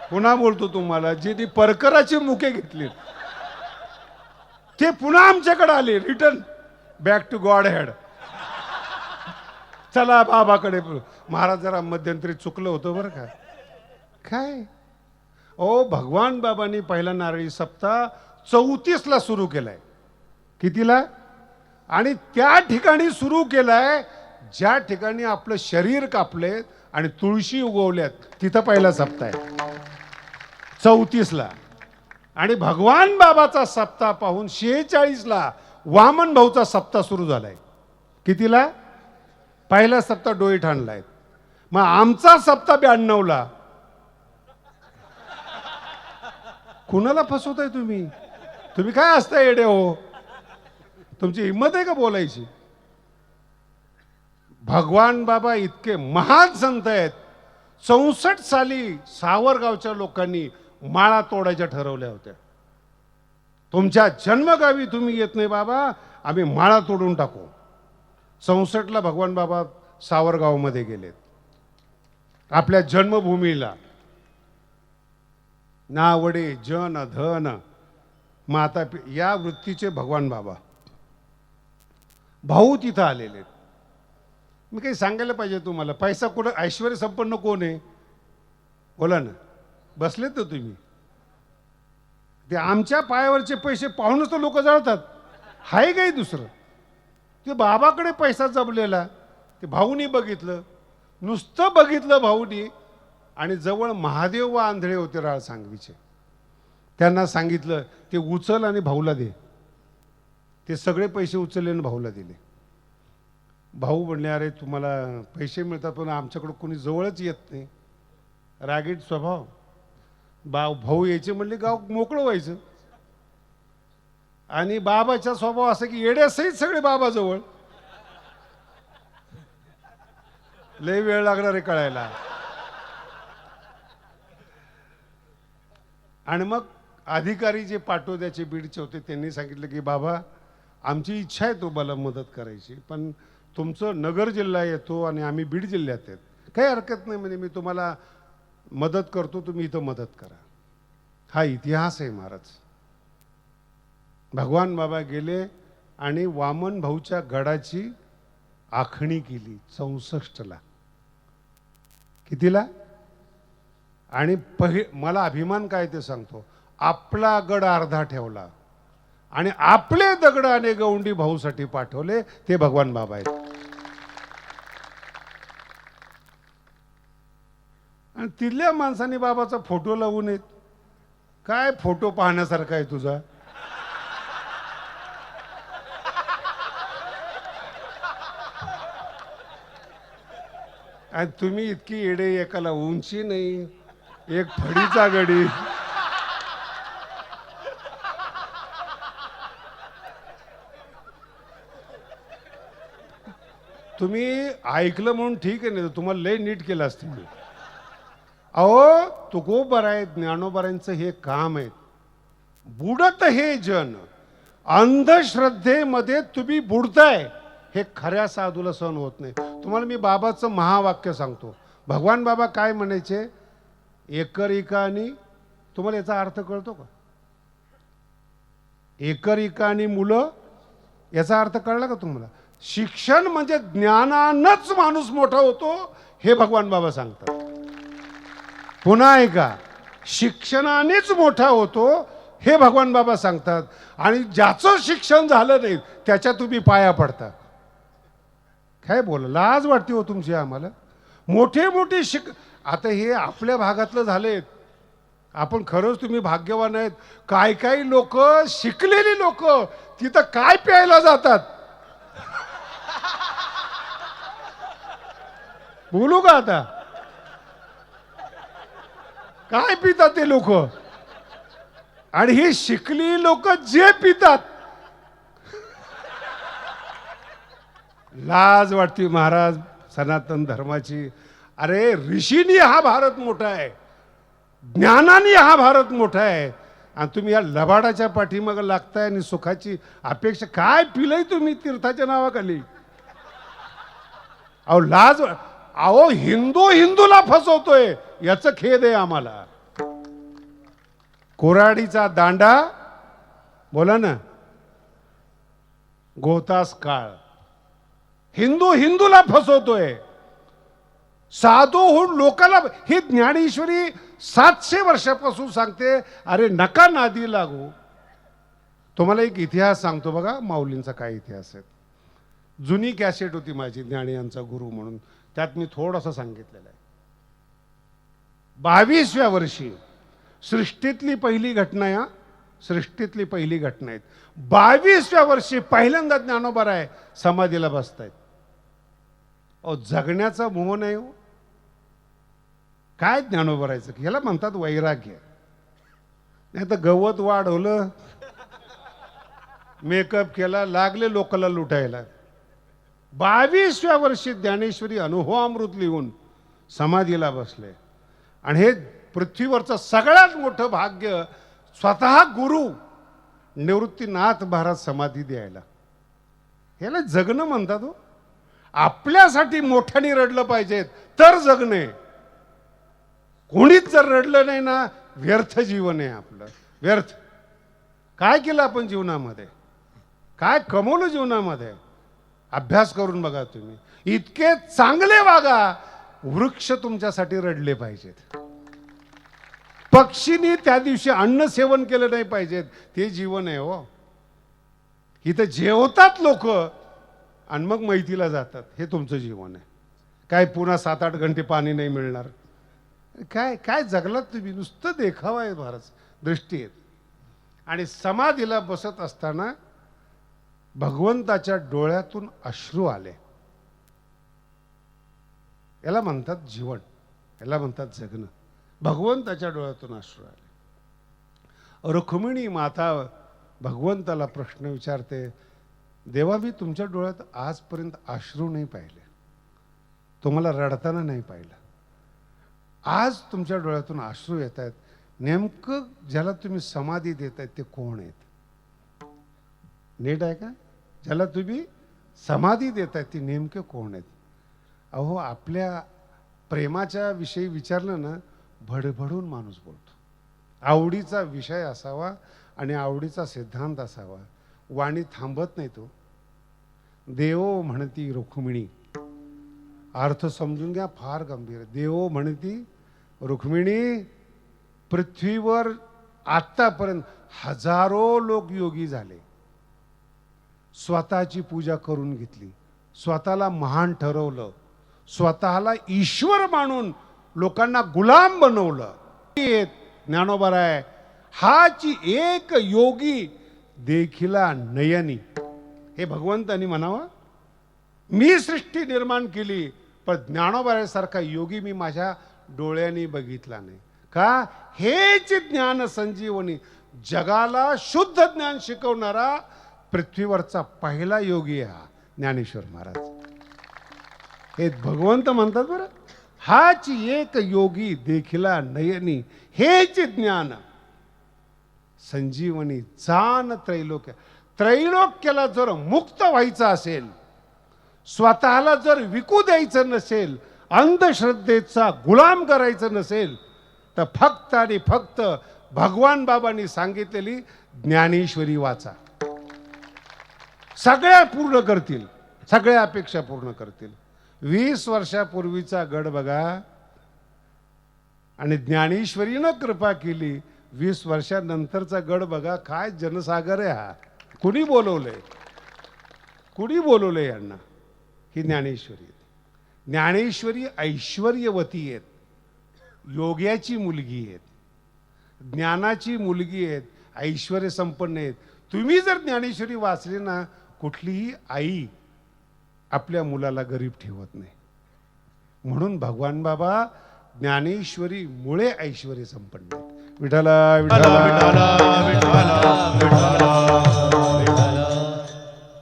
पुन्हा बोलतो तुम्हाला, जे ती परकराची मुके घेतली ते पुन्हा आमच्याकडे आले. Return back to Godhead. चला बाबाकडे. महाराज जरा मध्यंतरी चुकलं होतं बरं का. काय ओ, भगवान बाबांनी पहिला नारळी सप्ताह 34 ला सुरू केलाय. कितीला? आणि त्या ठिकाणी सुरू केलाय ज्या ठिकाणी आपलं शरीर कापले आणि तुळशी उगवल्यात, तिथं पहिला सप्ताह आहे 34 ला. आणि भगवान बाबाचा सप्ताह पाहून 46 ला वामन भाऊचा सप्ताह सुरू झालाय. कितीला? पहिला सप्ताह डोई ठाणलाय. मग आमचा सप्ताह 92 ला. कुणाला फसवताय तुम्ही? तुम्ही काय असता येडे हो? तुमची हिंमत आहे का बोलायची? भगवान बाबा इतके महान संत आहेत. 64 साली सावरगावच्या लोकांनी माळा तोडायच्या ठरवल्या होत्या. तुमच्या जन्मगावी तुम्ही येत नाही बाबा, आम्ही माळा तोडून टाकू. 64 ला भगवान बाबा सावरगावमध्ये गेलेत, आपल्या जन्मभूमीला. नावडे जन धन माता या वृत्तीचे भगवान बाबा. भाऊ तिथं आलेले. मी काही सांगायला पाहिजे तुम्हाला. पैसा कुठं, ऐश्वर संपन्न कोण आहे बोला ना. बसलेत तर तुम्ही. ते आमच्या पायावरचे पैसे पाहूनच तर लोक जळतात. हाय काही दुसरं? ते बाबाकडे पैसा जमलेला, ते भाऊनी बघितलं, नुसतं बघितलं भाऊनी. आणि जवळ महादेव व आंधळे होते राळ सांगवीचे. त्यांना सांगितलं ते उचल आणि भाऊला दे. ते सगळे पैसे उचलले आणि भाऊला दिले. भाऊ म्हणले अरे तुम्हाला पैसे मिळतात पण आमच्याकडं कोणी जवळच येत नाही. रागीट स्वभाव. भाऊ यायचे म्हणले गाव मोकळं व्हायचं. आणि बाबाचा स्वभाव असा की येड्यासहित सगळे बाबाजवळ. लय वेळ लागणार आहे कळायला. आणि मग अधिकारी जे पाटोद्याचे बीडचे होते त्यांनी सांगितलं की बाबा आमची इच्छा आहे तुम्हाला मदत करायची, पण तुमचं नगर जिल्हा येतो आणि आम्ही बीड जिल्ह्यात आहेत. काही हरकत नाही म्हणजे मी तुम्हाला मदत करतो, तुम्ही इथं मदत करा. हा इतिहास आहे महाराज. भगवान बाबा गेले आणि वामन भाऊच्या गडाची आखणी केली 64 ला. कितीला? आणि मला अभिमान काय ते सांगतो, आपला गड अर्धा ठेवला आणि आपले दगड आणि गौंडी भाऊसाठी पाठवले. ते भगवान बाबा आहेत. आणि तिथल्या माणसांनी बाबाचा फोटो लावून येत. काय फोटो पाहण्यासारखा आहे तुझा? आणि तुम्ही इतकी येडे, एकाला उंची नाही, एक फडीचा गडी. तुम्ही ऐकलं म्हणून ठीक आहे, नाही तुम्हाला लय नीट केलं असतं मी. अहो तुकोबर आहे, ज्ञानोबरांचं हे काम आहे. बुडत हे जन, अंधश्रद्धेमध्ये तुम्ही बुडताय हे खऱ्या साधूला सहन होत नाही. तुम्हाला मी बाबाचं महावाक्य सांगतो. भगवान बाबा काय म्हणायचे? एकरिका आणि, तुम्हाला याचा अर्थ कळतो का? एकरिका आणि मुलं, याचा अर्थ कळला का तुम्हाला? शिक्षण म्हणजे ज्ञानानंच माणूस मोठा होतो हे भगवान बाबा सांगतात. पुन्हा ऐका, शिक्षणानेच मोठा होतो हे भगवान बाबा सांगतात. आणि ज्याचं शिक्षण झालं नाही त्याच्या तुम्ही पाया पडता. काय बोला, लाज वाटते हो तुमची आम्हाला. मोठे मोठे आता हे आपल्या भागातलं झालेत. आपण खरंच तुम्ही भाग्यवान आहेत. काय काय लोक, शिकलेली लोक तिथं काय प्यायला जातात. बोलू का आता, काय पितात ते लोक. आणि ही शिकली लोक जे पितात, लाज वाटते महाराज सनातन धर्माची. अरे ऋषींनी हा भारत मोठा आहे, ज्ञानाने हा भारत मोठा आहे. आणि तुम्ही या लबाडाच्या पाठीमाग लागताय आणि सुखाची अपेक्षा. काय पिलंय तुम्ही तीर्थाच्या नावाखाली. अहो लाज, अहो हिंदू हिंदूला फसवतोय याचं खेद आहे आम्हाला. कोराडीचा दांडा, बोला ना, गोतास काळ. हिंदू हिंदूला फसवतोय. साधू होऊन लोकांना, ही ज्ञानेश्वरी 700 वर्षापासून सांगते. अरे नका नादी लागू. तुम्हाला एक इतिहास सांगतो बघा, माऊलींचा काय इतिहास आहे. जुनी कॅसेट होती माझी, ज्ञानी यांचा गुरु म्हणून, त्यात मी थोडंसं सांगितलेलं आहे. 22व्या वर्षी सृष्टीतली पहिली घटना, या सृष्टीतली पहिली घटना आहे. 22व्या वर्षी पहिल्यांदा ज्ञानोबा आहे समाधीला बसतायत. अहो जगण्याचा मोह नाही हो. काय ज्ञानोबा राहायचं, याला म्हणतात वैराग्य. नाही तर गवत वाढवलं, मेकअप केला, लागले लोकांना लुटायला. 22व्या वर्षी ज्ञानेश्वरी अनुभवामृत लिहून समाधीला बसले. आणि हे पृथ्वीवरचं सगळ्यात मोठं भाग्य, स्वतः गुरु निवृत्तीनाथ महाराज समाधी द्यायला. ह्याला जगणं म्हणतात हो. आपल्यासाठी मोठ्याने रडलं पाहिजे तर जगणे. कोणीच जर रडलं नाही ना, व्यर्थ जीवन आहे आपलं, व्यर्थ. काय केलं आपण जीवनामध्ये, काय कमवलं जीवनामध्ये, अभ्यास करून बघा तुम्ही. इतके चांगले वागा, वृक्ष तुमच्यासाठी रडले पाहिजेत. पक्षीनी त्या दिवशी अन्न सेवन केलं नाही पाहिजेत, ते जीवन आहे हो. इथं जेवतात लोक आणि मग मैतीला जातात, हे तुमचं जीवन आहे. काय पुन्हा 7-8 घंटे पाणी नाही मिळणार. काय काय जगलात तुम्ही, नुसतं देखावा आहे भारत दृष्टी आहेत. आणि समाधीला बसत असताना भगवंताच्या डोळ्यातून अश्रू आले. याला म्हणतात जीवन, याला म्हणतात जगणं. भगवंताच्या डोळ्यातून अश्रू आले. रुक्मिणी माता भगवंताला प्रश्न विचारते, देवा मी तुमच्या डोळ्यात आजपर्यंत अश्रू नाही पाहिले, तुम्हाला रडताना नाही पाहिलं. आज तुमच्या डोळ्यातून अश्रू येत आहेत. नेमकं ज्याला तुम्ही समाधी देत आहेत ते कोण आहेत? नीट आहे का? ज्याला तुम्ही समाधी देत आहेत ते नेमके कोण आहेत? अहो आपल्या प्रेमाच्या विषयी विचारलं ना, भडभडून माणूस बोलतो. आवडीचा विषय असावा आणि आवडीचा सिद्धांत असावा, वाणी थांबत नाही तो. देवो म्हणती रुक्मिणी, अर्थ समजून घ्या, फार गंभीर. देवो म्हणती रुक्मिणी, पृथ्वीवर आतापर्यंत हजारो लोक योगी झाले, स्वतःची पूजा करून घेतली, स्वतःला महान ठरवलं, स्वतःला ईश्वर मानून लोकांना गुलाम बनवलं. ज्ञानोबा आहे हाची एक योगी देखिला नयनी. हे भगवंतानी म्हणावं, मी सृष्टी निर्माण केली पण ज्ञानोबा सारखा योगी मी माझ्या डोळ्यांनी बघितला नाही. का? हेच ज्ञान संजीवनी, जगाला शुद्ध ज्ञान शिकवणारा पृथ्वीवरचा पहिला योगी हा ज्ञानेश्वर महाराज. हे भगवंत म्हणतात बरं, हाच एक योगी देखिला नयनी, हेच ज्ञान संजीवनी जान त्रैलोक्य. त्रैलोक्याला जर मुक्त व्हायचं असेल, स्वतःला जर विकू द्यायचं नसेल, अंधश्रद्धेचा गुलाम करायचं नसेल, तर फक्त आणि फक्त भगवान बाबांनी सांगितलेली ज्ञानेश्वरी वाचा. सगळ्या पूर्ण करतील, सगळ्या अपेक्षा पूर्ण करतील. 20 वर्षापूर्वीचा गड बघा, आणि ज्ञानेश्वरीनं कृपा केली. 20 वर्षानंतरचा गड बघा, काय जनसागर आहे हा. कुणी बोलवलंय? कुणी बोलवलंय यांना? ही ज्ञानेश्वरी. ज्ञानेश्वरी ऐश्वर्यवती आहेत, योग्याची मुलगी आहेत, ज्ञानाची मुलगी आहेत, ऐश्वर्य संपन्न आहेत. तुम्ही जर ज्ञानेश्वरी वाचली ना, कुठलीही आई आपल्या मुलाला गरीब ठेवत नाही. म्हणून भगवान बाबा ज्ञानेश्वरी मुळे ऐश्वर्य संपन्न आहेत. विठ्ठला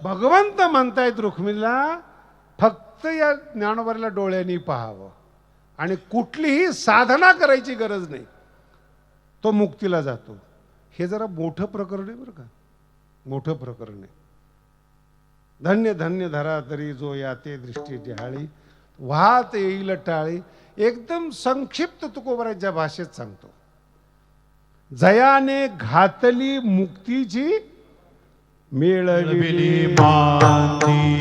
भगवंत म्हणतायत रुक्मिणीला, फक्त या ज्ञानोबाला डोळ्यांनी पाहावं आणि कुठलीही साधना करायची गरज नाही, तो मुक्तीला जातो. हे जरा मोठं प्रकरण आहे बरं का, मोठं प्रकरण आहे. धन्य धन्य धरा तरी जो याते दृष्टी जिहाळी, वाहत येईल टाळी. एकदम संक्षिप्त तुकोबराच्या भाषेत सांगतो. जयाने घातली मुक्तीची, मिळविली माती,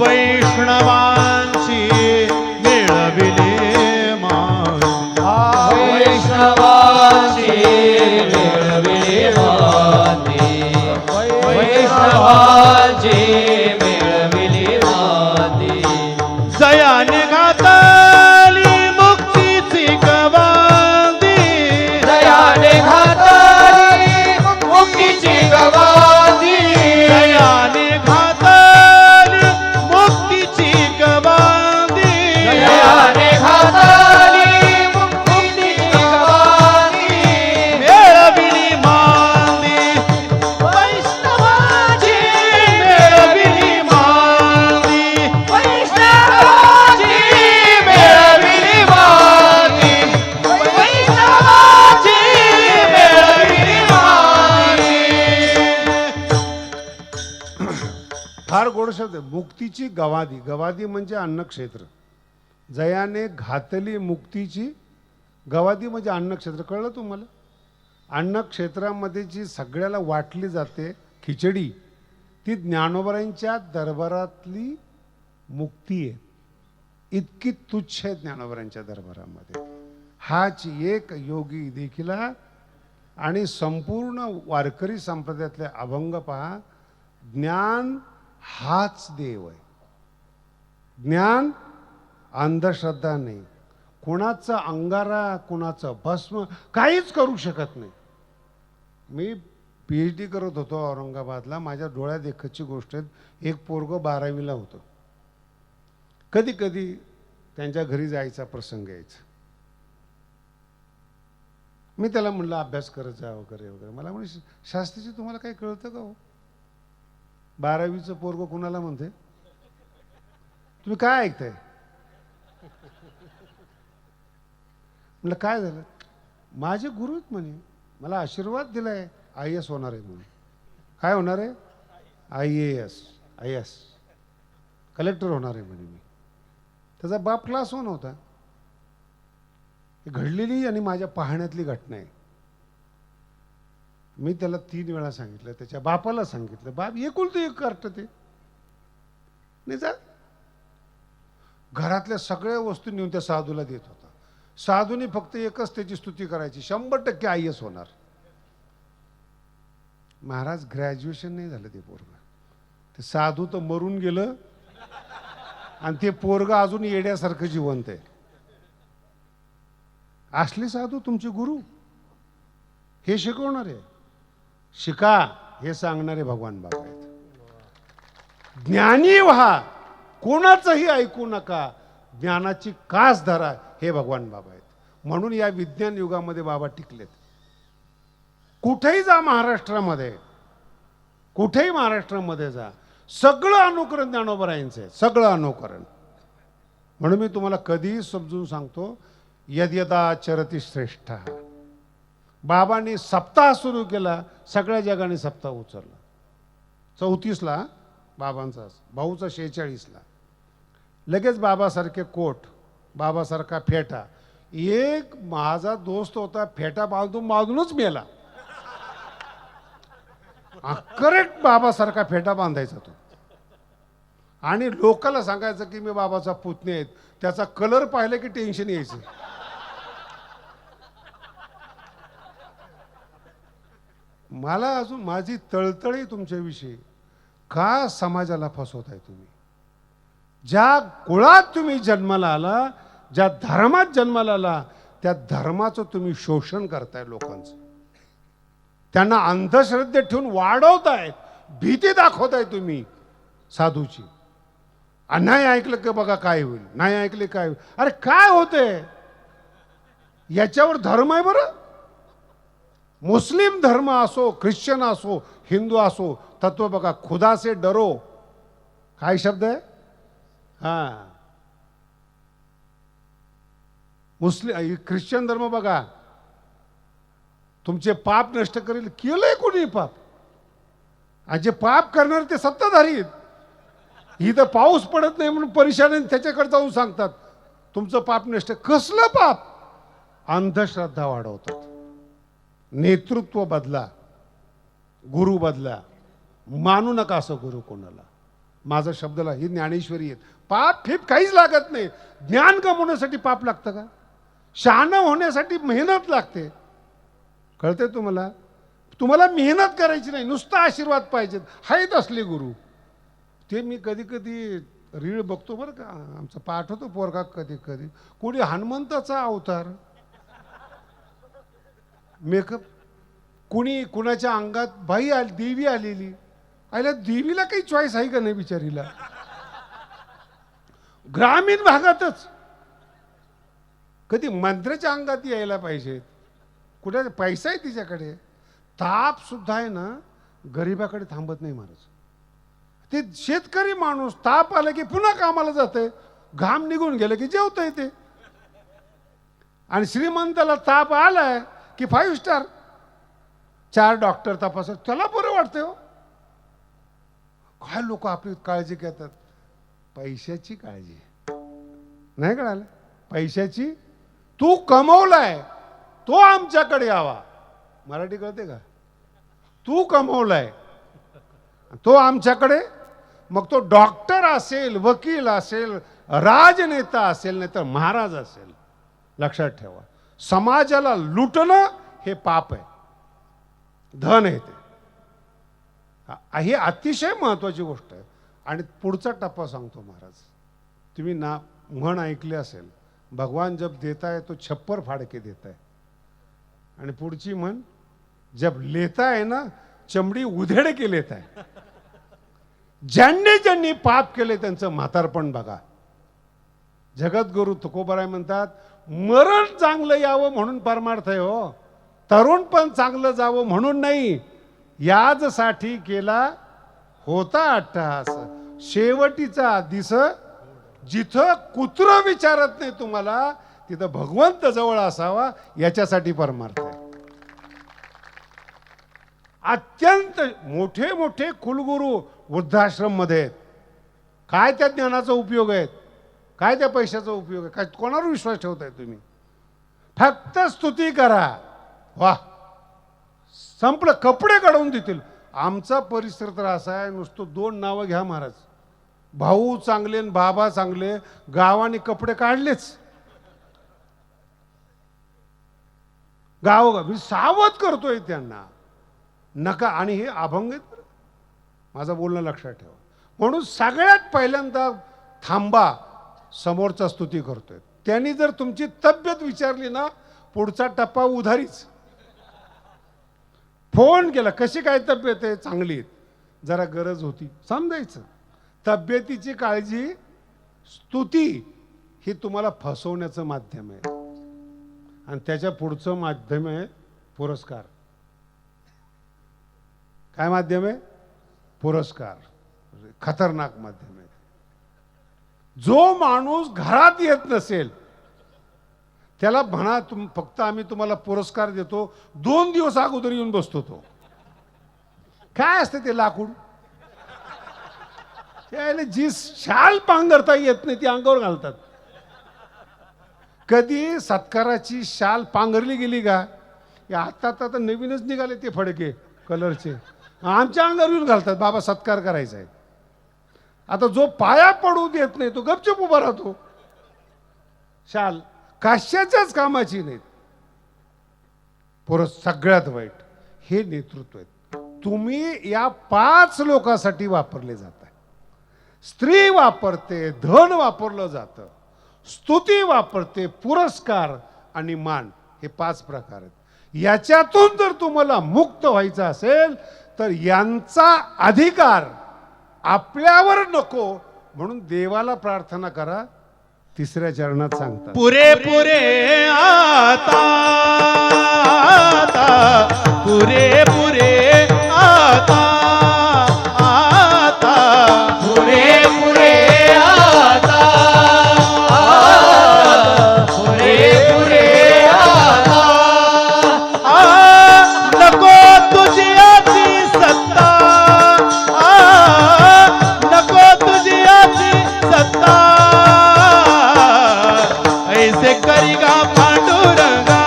वैष्णवांची मिळविली माती, वैष्णवांची मिळविली माती, वैष्णवांची मिळविली माती. जयाने घातली मुक्तीची गवांदी, जयाने घातली मुक्तीची गवांदी, जयाने घातली मुक्तीची गवांदी, जयाने घातली मुक्तीची गवांदी. मिळविली माती, वैष्णवांची मिळविली माती, वैष्णवांची मिळविली माती, वैष्णवांची मिळविली माती. फार गोड शब्द आहे. मुक्तीची गवादी. गवादी म्हणजे अन्नक्षेत्र. जयाने घातली मुक्तीची गवादी म्हणजे अन्नक्षेत्र. कळलं तुम्हाला? अन्नक्षेत्रामध्ये जी सगळ्याला वाटली जाते खिचडी, ती ज्ञानोबरांच्या दरबारातली मुक्ती आहे. इतकी तुच्छ आहे ज्ञानोबरांच्या दरबारामध्ये. हाच एक योगी देखील आणि संपूर्ण वारकरी संप्रदायातले अभंग पहा. ज्ञान हाच देव आहे. ज्ञान अंधश्रद्धा नाही. कुणाचा अंगारा, कुणाचं भस्म काहीच करू शकत नाही. मी PhD करत होतो औरंगाबादला. माझ्या डोळ्यात एकची गोष्ट आहे. एक पोरगं 12वीला होतं. कधी कधी त्यांच्या घरी जायचा प्रसंग यायचा. मी त्याला म्हणलं अभ्यास करत जा वगैरे वगैरे. मला म्हणे, शास्त्रीजी तुम्हाला काही कळतं का हो? 12वीचं पोरगं कुणाला म्हणते? तुम्ही काय ऐकताय? म्हणलं काय झालं? माझे गुरु आहेत म्हणे, मला आशीर्वाद दिलाय IAS होणार आहे म्हणून. काय होणार आहे? IAS कलेक्टर होणार आहे म्हणे मी. त्याचा बाप क्लास 1 होता. घडलेली आणि माझ्या पाहण्यातली घटना आहे. मी त्याला 3 वेळा सांगितलं, त्याच्या बापाला सांगितलं. बाप एकुलतं एक करत ते नाही जा. घरातल्या सगळ्या वस्तू नेऊन त्या साधूला देत होता. साधूने फक्त एकच त्याची स्तुती करायची, 100% IAS होणार. महाराज ग्रॅज्युएशन नाही झालं ते पोरग. ते साधू तर मरून गेलं आणि ते पोरग अजून येड्यासारखं जिवंत आहे. असले साधू तुमचे गुरु हे शिकवणार आहे. शिका हे सांगणारे भगवान बाबा आहेत. ज्ञानी व्हा, कोणाचंही ऐकू नका, ज्ञानाची कास धरा, हे भगवान बाबा आहेत. म्हणून या विज्ञान युगामध्ये बाबा टिकलेत. कुठेही जा महाराष्ट्रामध्ये, कुठेही महाराष्ट्रामध्ये जा, सगळं अनुकरण ज्ञानोबरायांचं आहे, सगळं अनुकरण. म्हणून मी तुम्हाला कधीही समजून सांगतो, यद्यदा चरती श्रेष्ठ. बाबांनी सप्ताह सुरू केला, सगळ्या जगाने सप्ताह उचलला. 34ला बाबांचा, भाऊचा 46ला. लगेच बाबासारखे कोट, बाबासारखा फेटा. एक माझा दोस्त होता, फेटा बांधूनच मेला. करेक्ट बाबासारखा फेटा बांधायचा तो. आणि लोकांना सांगायचं की मी बाबाचा पुतणे आहेत. त्याचा कलर पाहिला की टेन्शन यायचं. मला अजून माझी तळतळी तुमच्याविषयी, का समाजाला फसवताय तुम्ही? ज्या कुळात तुम्ही जन्माला आला, ज्या धर्मात जन्माला आला, त्या धर्माचं तुम्ही शोषण करताय लोकांचं. त्यांना अंधश्रद्धेत ठेवून वाढवतायत, भीती दाखवताय तुम्ही साधूची. नाही ऐकलं की बघा काय होईल, नाही ऐकले काय होईल. अरे काय होतंय याच्यावर धर्म आहे बरं. मुस्लिम धर्म असो, ख्रिश्चन असो, हिंदू असो, तत्व बघा, खुदा से डरो. काय शब्द आहे? हा, मुस्लिम ख्रिश्चन धर्म बघा, तुमचे पाप नष्ट करेल. केलंय कोणी पाप? आणि जे पाप करणार ते सत्ताधारी आहेत. इथं पाऊस पडत नाही म्हणून परेशान आहे, त्याच्याकडे जाऊन सांगतात तुमचं पाप नष्ट. कसलं पाप? अंधश्रद्धा वाढवतात. नेतृत्व बदला, गुरु बदला. मानू नका असं गुरु कोणाला. माझा शब्दला ही ज्ञानेश्वरी आहेत. पाप फिप काहीच लागत नाही. ज्ञान कमवण्यासाठी पाप लागतं का? शहाणं होण्यासाठी मेहनत लागते. कळते तुम्हाला? तुम्हाला मेहनत करायची नाही, नुसता आशीर्वाद पाहिजेत. आहेत असले गुरु. ते मी कधी कधी रीळ बघतो बरं का. आमचा पाठ होतो पोरगा कधी कधी, कोणी हनुमंताचा अवतार, मेकअप, कुणी कुणाच्या अंगात बाई आली, देवी आलेली. आयला देवीला काही चॉईस आहे का नाही बिचारीला? ग्रामीण भागातच कधी मंत्र्याच्या अंगात यायला पाहिजे. कुठे पैसा आहे तिच्याकडे. ताप सुद्धा आहे ना, गरीबाकडे थांबत नाही महाराज. ते शेतकरी माणूस ताप आला की पुन्हा कामाला जाते, घाम निघून गेलं की जेवता येते. आणि श्रीमंताला ताप आलाय की 5 स्टार, 4 डॉक्टर तपासत, त्याला बरं वाटतंय हो. काय लोक आपली काळजी घेतात. पैशाची काळजी नाही कळालं? पैशाची. तू कमवलाय तो आमच्याकडे यावा. मराठी कळते का? तू कमवलाय तो आमच्याकडे. मग तो डॉक्टर असेल, वकील असेल, राजनेता असेल, नाही तर महाराज असेल. लक्षात ठेवा, समाजाला लुटणं हे पाप आहे, धन आहे ते. ही अतिशय महत्वाची गोष्ट आहे. आणि पुढचा टप्पा सांगतो महाराज. तुम्ही ना म्हण ऐकली असेल, भगवान जब देता है तो छप्पर फाड़ के देता है. आणि पुढची म्हण, जब लेता है ना चमडी उधेड के लेता है. ज्यांनी ज्यांनी पाप केले त्यांचं म्हातारपण बघा. जगद्गुरु तुकोबाराय म्हणतात, मरण चांगलं यावं म्हणून परमार्थ आहे हो, तरुण पण चांगलं जावं म्हणून नाही. याजसाठी केला होता अट्टहास, शेवटीचा दिस. जिथं कुत्र विचारत नाही तुम्हाला, तिथं भगवंत जवळ असावा, याच्यासाठी परमार्थ आहे. अत्यंत मोठे मोठे कुलगुरू वृद्धाश्रम मध्ये आहेत. काय त्या ज्ञानाचा उपयोग आहे? काय त्या पैशाचा उपयोग आहे? काय कोणावर विश्वास ठेवताय तुम्ही? फक्त स्तुती करा, वाह संपलं, कपडे काढून देतील. आमचा परिसर तर असा आहे, नुसतं 2 नावं घ्या महाराज, भाऊ चांगले आणि बाबा चांगले, गावाने कपडे काढलेच. गाव मी सावध करतोय त्यांना, नका. आणि हे अभंग आहेत, माझं बोलणं लक्षात ठेवा. म्हणून सगळ्यात पहिल्यांदा थांबा, समोरचा स्तुती करतोय. त्यांनी जर तुमची तब्येत विचारली ना, पुढचा टप्पा उधारीच. फोन केला, कशी काय तब्येत आहे? चांगली आहे, जरा गरज होती, समजायचं. तब्येतीची काळजी, स्तुती ही तुम्हाला फसवण्याचं माध्यम आहे. आणि त्याच्या पुढचं माध्यम आहे पुरस्कार. काय माध्यम आहे? पुरस्कार. खतरनाक माध्यम आहे. जो माणूस घरात येत नसेल त्याला म्हणा, फक्त आम्ही तुम्हाला पुरस्कार देतो, 2 दिवस अगोदर येऊन बसतो तो. काय असते ते लाकूड? त्याला जी शाल पांघरता येत नाही ती अंगावर घालतात. कधी सत्काराची शाल पांघरली गेली का? आता नवीनच निघाले ते फडके कलरचे, आमच्या अंगावर येऊन घालतात. बाबा सत्कार करायचा आहे. आता जो पाया पडू देत नाही तो गपचूप उभा राहतो. शाल कशाच्याच कामाची नाही. सगळ्यात वाईट हे नेतृत्व आहे. तुम्ही या 5 लोकांसाठी वापरले जात आहे. स्त्री वापरते, धन वापरलं जातं, स्तुती वापरते, पुरस्कार आणि मान, हे 5 प्रकार आहेत. याच्यातून जर तुम्हाला मुक्त व्हायचं असेल तर यांचा अधिकार आपल्यावर नको, म्हणून देवाला प्रार्थना करा. 3ऱ्या चरणात सांगतात, पुरे पुरे आता आता, पुरे पुरे आता आता, पुरे पुरे आता पुरे पुरे आता नको तुझी आची सत्ता, नको तुझी आची सत्ता, ऐसे करी गा पांडुरंगा,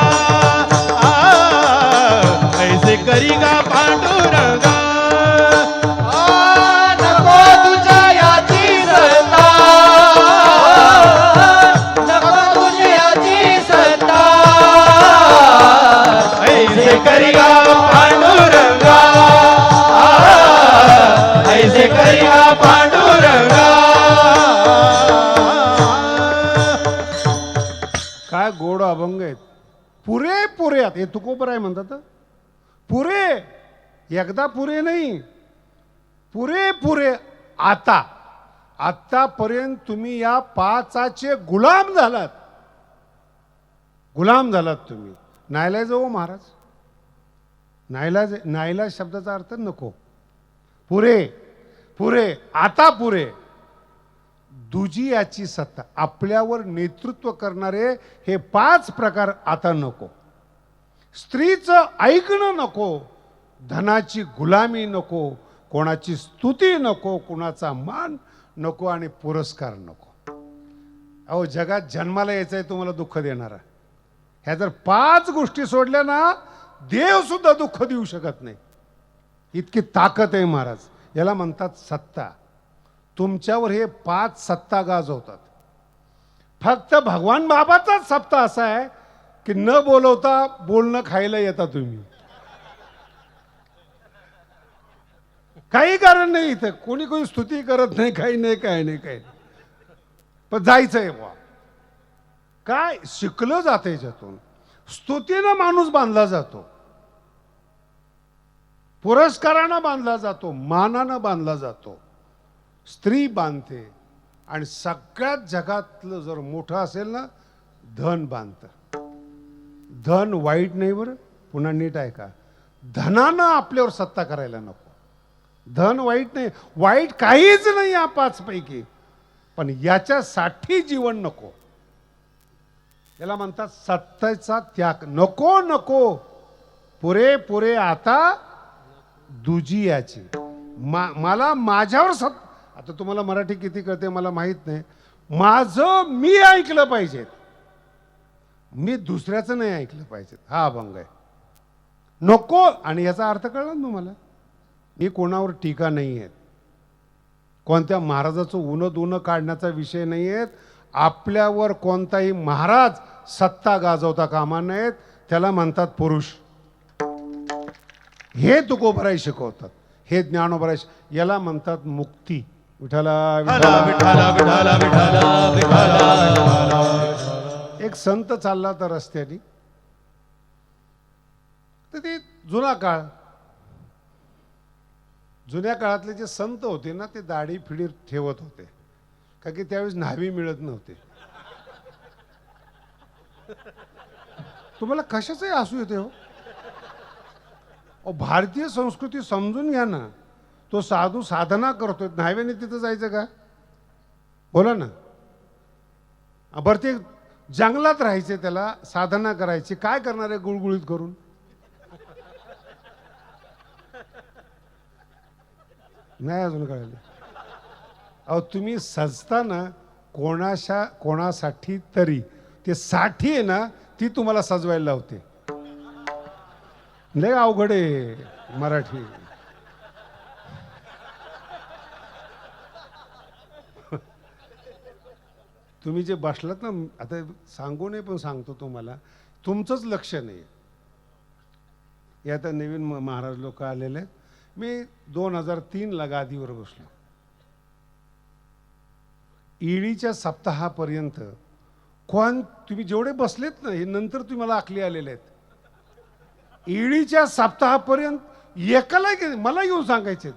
ऐसे करी गा पांडुरंगा. नको तुझ्या याची सत्ता, नको तुझ्या याची सत्ता, ऐसे करी गा पांडुरंगा, ऐसे करी गा पांडुरंगा. काय गोड अभंग आहेत. पुरे पुरे आता हे तुकोबराय म्हणतात. पुरे, एकदा पुरे नाही, पुरे पुरे आता. आतापर्यंत तुम्ही या 5चे गुलाम झालात, गुलाम झालात तुम्ही. नाईलाज हो महाराज, नाईलाज. नाईलाज शब्दाचा अर्थ नको. पुरे पुरे आता पुरे. दुजी याची सत्ता, आपल्यावर नेतृत्व करणारे हे 5 प्रकार आता नको. स्त्रीचं ऐकणं नको, धनाची गुलामी नको, कोणाची स्तुती नको, कोणाचा मान नको आणि पुरस्कार नको. अहो जगात जन्माला यायचं आहे तुम्हाला दुःख देणारा. ह्या जर 5 गोष्टी सोडल्या ना, देव सुद्धा दुःख देऊ शकत नाही. इतकी ताकद आहे महाराज. याला म्हणतात सत्ता. तुमच्यावर हे 5 सत्ता गाजवतात. फक्त भगवान बाबाचाच सत्ता असा आहे की न बोलवता बोलणं खायला येता तुम्ही. काही कारण नाही इथं, कोणी कोणी स्तुती करत नाही, काही नाही, काही नाही, काही नाही. पण जायचंय बुवा. काय शिकलं जातं याच्यातून. स्तुतीनं माणूस बांधला जातो, पुरस्कारानं बांधला जातो, मानानं बांधला जातो. स्त्री बांधते. आणि सगळ्यात जगातलं जर मोठं असेल ना, धन बांधतं. धन वाईट नाही बरं, पुन्हा नीट ऐका. धनानं आपल्यावर सत्ता करायला नको. धन वाईट नाही, वाईट काहीच नाही या 5 पैकी, पण याच्यासाठी जीवन नको. याला म्हणतात सत्तेचा त्याग. नको नको, पुरे पुरे आता दुजी याची. मला माझ्यावर आता तुम्हाला मराठी किती कळते मला माहित नाही. माझं मी ऐकलं पाहिजे, मी दुसऱ्याचं नाही ऐकलं पाहिजे. हा अभंग आहे. नको. आणि याचा अर्थ कळला ना तुम्हाला. मी कोणावर टीका नाही आहेत, कोणत्या महाराजाचं उनं दुनं काढण्याचा विषय नाही आहेत. आपल्यावर कोणताही महाराज सत्ता गाजवता कामा नयेत. त्याला म्हणतात पुरुष. हे तुकोबराय शिकवतात, हे ज्ञानोबराय. याला म्हणतात मुक्ती. विठाला विठाला विठाला विठाला विठाला विठाला. एक संत चालला तर रस्त्याने, तर ते जुना काळ, जुन्या काळातले जे संत होते ना, ते दाढी फिडी ठेवत होते, का की त्यावेळेस न्हावी मिळत नव्हते. तुम्हाला कशाचंही असू येते हो. भारतीय संस्कृती समजून घ्या ना. तो साधू साधना करतोय, न्हाव्याने तिथं जायचं का? बोला ना. बरं ते जंगलात राहायचे, त्याला साधना करायची. काय करणार आहे गुळगुळीत करून? नाही अजून कळलं. अहो तुम्ही सजताना कोणासाठी तरी ते साठी आहे ना, ती तुम्हाला सजवायला लावते. लय अवघड आहे मराठी. तुम्ही जे बसलात ना, आता सांगू नये पण सांगतो तुम्हाला, तुमचंच लक्ष नाही. हे आता नवीन महाराज लोक आलेले आहेत. मी 2003ला गादीवर बसलो. ईळीच्या सप्ताहापर्यंत तुम्ही जेवढे बसलेत ना, हे नंतर तुम्हाला आखली आलेले आहेत. ईळीच्या सप्ताहापर्यंत एकाला मला येऊन सांगायचे,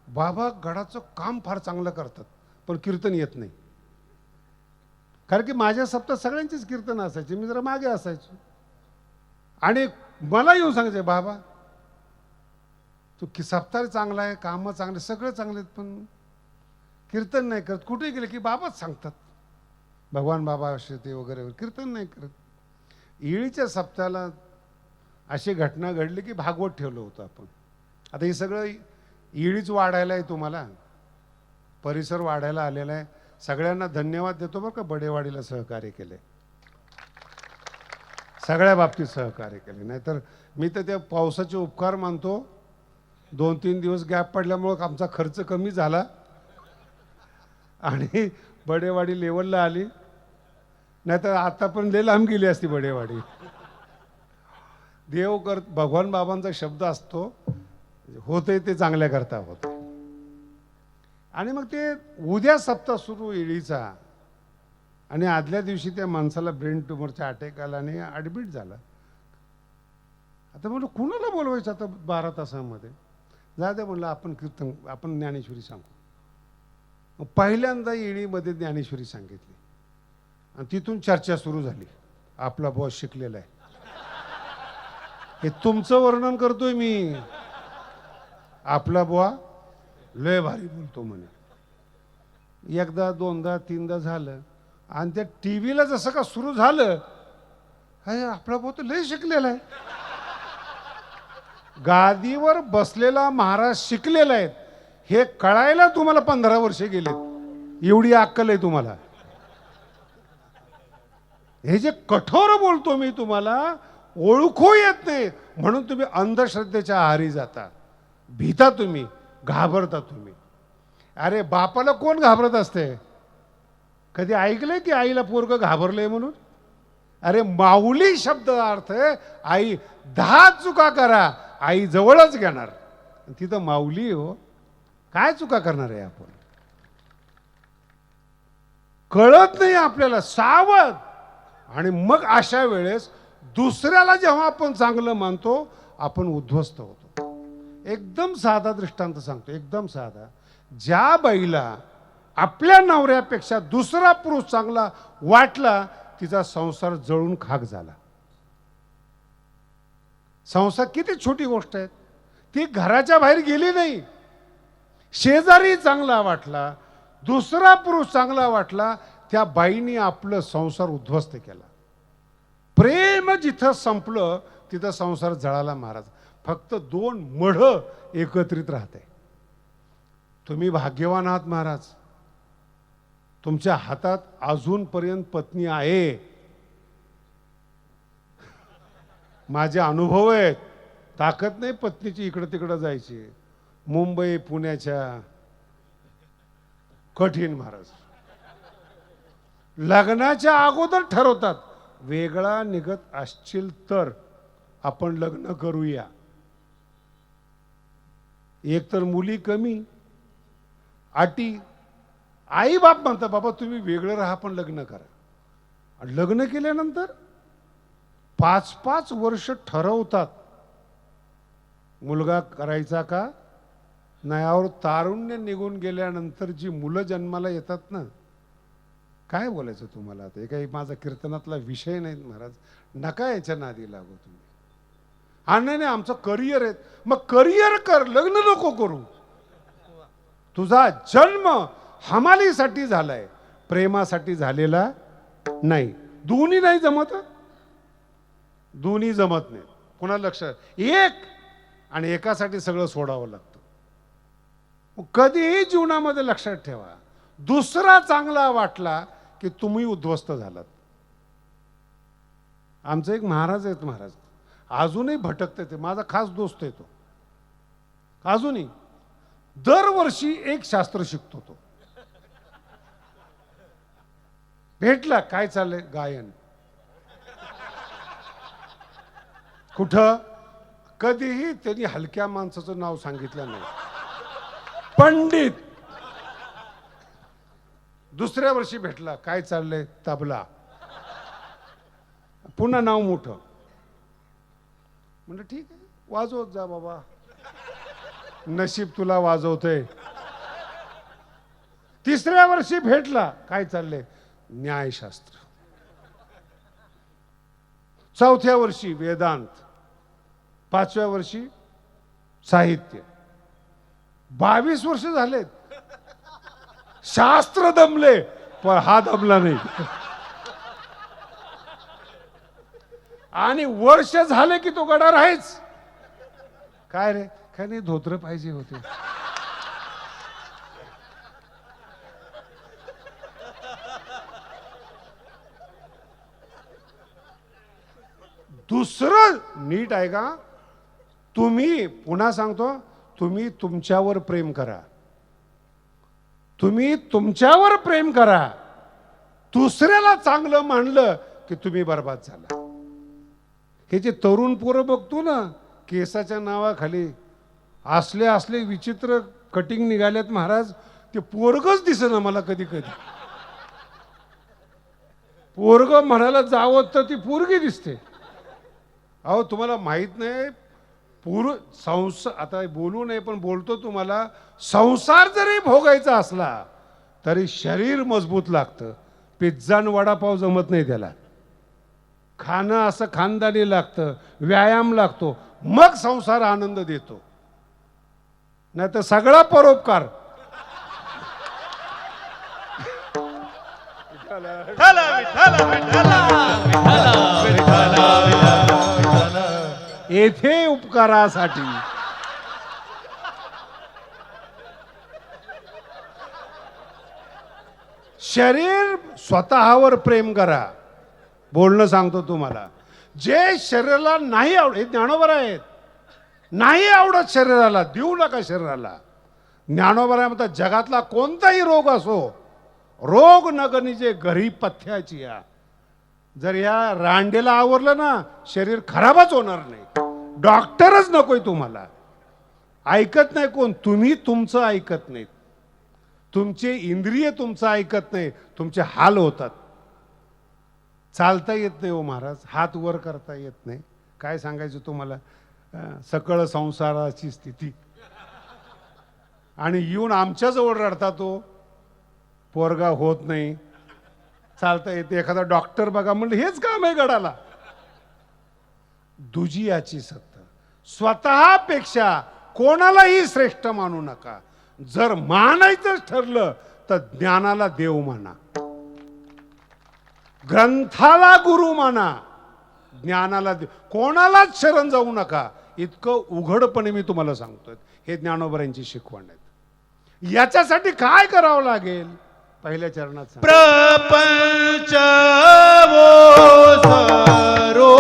बाबा गडाचं काम फार चांगलं करतात पण कीर्तन येत नाही. कारण की माझ्या सप्ताह सगळ्यांचीच कीर्तन असायची, मी जरा मागे असायचो. आणि मला येऊन सांगायचे, बाबा तू सप्ताह चांगला आहे, कामं चांगले, सगळं चांगले आहेत, पण कीर्तन नाही करत. कुठे गेले की बाबाच सांगतात, भगवान बाबा असे ते वगैरे, कीर्तन नाही करत. ईळीच्या सप्ताहाला अशी घटना घडली की भागवत ठेवलं होतं आपण. आता हे सगळं ईळीच वाढायला आहे, तुम्हाला परिसर वाढायला आलेला आहे. सगळ्यांना धन्यवाद देतो बरं का, बडेवाडीला सहकार्य केले, सगळ्या बाबतीत सहकार्य केले. नाहीतर मी तर त्या पावसाचे उपकार मानतो. 2-3 दिवस गॅप पडल्यामुळं आमचा खर्च कमी झाला आणि बडेवाडी लेवलला आली, नाहीतर आता पण लय लांब गेली असती बडेवाडी. देव भगवान बाबांचा शब्द असतो, होते ते चांगल्या करता होते. आणि मग ते उद्या सप्ताह सुरू ईळीचा, आणि आदल्या दिवशी त्या माणसाला ब्रेन ट्यूमरचा अटॅक आला आणि ॲडमिट झाला. आता म्हणलं कुणाला बोलवायचं आता 12 तासामध्ये, जा दे म्हणलं आपण कीर्तन, आपण ज्ञानेश्वरी सांगू. मग पहिल्यांदा ईळीमध्ये ज्ञानेश्वरी सांगितली आणि तिथून चर्चा सुरू झाली. आपला बॉस शिकलेला आहे, हे तुमचं वर्णन करतोय मी. आपला बुवा लय भारी बोलतो म्हणे. एकदा 2दा 3दा झालं आणि त्या टीव्हीला जसं का सुरू झालं, अरे आपला बुवा तर लय शिकलेला आहे. गादीवर बसलेला महाराज शिकलेला आहे हे कळायला तुम्हाला 15 वर्षे गेलेत. एवढी अक्कल आहे तुम्हाला. हे जे कठोर बोलतो मी तुम्हाला, ओळखू येत नाही म्हणून तुम्ही अंधश्रद्धेच्या आहारी जाता, भीता तुम्ही, घाबरता तुम्ही. अरे बापाला कोण घाबरत असते? कधी ऐकलंय की आईला पोरगं घाबरलंय म्हणून? अरे माऊली शब्द अर्थ आहे आई. 10 चुका करा, आई जवळच घेणार. तिथं माऊली हो, काय चुका करणार आहे आपण? कळत नाही आपल्याला, सावध. आणि मग अशा वेळेस दुसऱ्याला जेव्हा आपण चांगलं मानतो, आपण उद्ध्वस्त होतो. एकदम साधा दृष्टांत सांगतो, एकदम साधा. ज्या बाईला आपल्या नवऱ्यापेक्षा दुसरा पुरुष चांगला वाटला, तिचा संसार जळून खाक झाला. संसार किती छोटी गोष्ट आहे. ती घराच्या बाहेर गेली नाही, शेजारी चांगला वाटला, दुसरा पुरुष चांगला वाटला, त्या बाईने आपलं संसार उद्ध्वस्त केला. प्रेम जिथं संपलं तिथं संसार जळाला महाराज. फक्त 2 मढ एकत्रित राहते. तुम्ही भाग्यवान आहात महाराज, तुमच्या हातात अजूनपर्यंत पत्नी आहे. माझे अनुभव आहेत. ताकद नाही पत्नीची इकडं तिकडं जायची. मुंबई पुण्याच्या कठीण महाराज. लग्नाच्या अगोदर ठरवतात, वेगळा निघत असशील तर आपण लग्न करूया. एक तर मुली कमी, अटी. आई बाप म्हणतात बाबा तुम्ही वेगळं राहा पण लग्न करा. लग्न केल्यानंतर 5-5 वर्ष ठरवतात मुलगा करायचा का नाही. और तारुण्य निघून गेल्यानंतर जी मुलं जन्माला येतात ना, काय बोलायचं तुम्हाला. आता हे काही माझा कीर्तनातला विषय नाही महाराज, नका याच्या नादी लागू तुम्ही. हा नाही आमचं करिअर आहे. मग करिअर कर, लग्न नको करू. तुझा जन्म हमालीसाठी झालाय, प्रेमासाठी झालेला नाही. दोन्ही नाही जमत, दोन्ही जमत नाही. पुन्हा लक्षात एक आणि एकासाठी सगळं सोडावं लागतं. कधीही जीवनामध्ये लक्षात ठेवा, दुसरा चांगला वाटला की तुम्ही उद्ध्वस्त झालात. आमचे एक महाराज आहेत, महाराज अजूनही भटकते. ते माझा खास दोस्त आहे तो. अजूनही दरवर्षी एक शास्त्र शिकतो तो. भेटला काय चाललंय, गायन. कुठं कधीही त्यांनी हलक्या माणसाचं नाव सांगितलं नाही. पंडित. दुसऱ्या वर्षी भेटला, काय चाललंय? तबला. पुन्हा नाव मोठं. म्हणलं ठीक आहे, वाजवत जा बाबा, नशीब तुला वाजवतंय. तिसऱ्या वर्षी भेटला, काय चाललंय? न्यायशास्त्र. चौथ्या वर्षी वेदांत. पाचव्या वर्षी साहित्य. 22 वर्ष झालेत. शास्त्र दमले, पण हा दमला नाही. आणि वर्ष झाले की तो गडा आहेच. काय रे, काय नाही, धोत्र पाहिजे होते. दुसरं नीट आहे का, तुम्ही, पुन्हा सांगतो, तुम्ही तुमच्यावर प्रेम करा. तुम्ही तुमच्यावर प्रेम करा. दुसऱ्याला चांगलं मानलं की तुम्ही बर्बाद झाला. हे जे तरुण पोरं बघतो ना, केसाच्या नावाखाली असले असले विचित्र कटिंग निघाल्यात महाराज, ते पोरगच दिसेना मला कधी कधी. पोरग म्हणायला जावं तर ती पोरगी दिसते. अहो तुम्हाला माहित नाही, आता बोलू नये पण बोलतो तुम्हाला, संसार जरी भोगायचा असला तरी शरीर मजबूत लागतं. पिझ्झा आणि वडापाव जमत नाही त्याला. खाणं असं खानदानी लागतं, व्यायाम लागतो, मग संसार आनंद देतो. नाही तर सगळा परोपकार. येथे उपकारासाठी. शरीर स्वतःवर प्रेम करा. बोलणं सांगतो तुम्हाला, जे शरीराला नाही आवडत, हे ज्ञानोबा आहेत, नाही आवडत शरीराला, देऊ नका शरीराला. ज्ञानोबा आहे म्हणतात, जगातला कोणताही रोग असो, रोग नगनीचे घरी पथ्याची या. जर या रांडेला आवरलं ना, शरीर खराबच होणार नाही. डॉक्टरच नकोय तुम्हाला. ऐकत नाही कोण? तुम्ही तुमचं ऐकत नाहीत. तुमचे इंद्रिय तुमचं ऐकत नाही, तुमचे हाल होतात. चालता येत नाही हो महाराज, हात वर करता येत नाही. काय सांगायचं तुम्हाला, सकळ संसाराची स्थिती. आणि येऊन आमच्याजवळ रडता तो, पोरगा होत नाही, चालता येते. एखादा डॉक्टर बघा म्हणलं, हेच काम आहे गडाला. दुजियाची सत्ता. स्वतःपेक्षा कोणालाही श्रेष्ठ मानू नका. जर मानायचं ठरलं तर ज्ञानाला देव माना, ग्रंथाला गुरु माना, ज्ञानाला देव. कोणालाच शरण जाऊ नका. इतकं उघडपणे मी तुम्हाला सांगतोय. हे ज्ञानोबरांची शिकवण आहे. याच्यासाठी काय करावं लागेल? पहिल्या चरणात सांग. प्रपंच वो सरो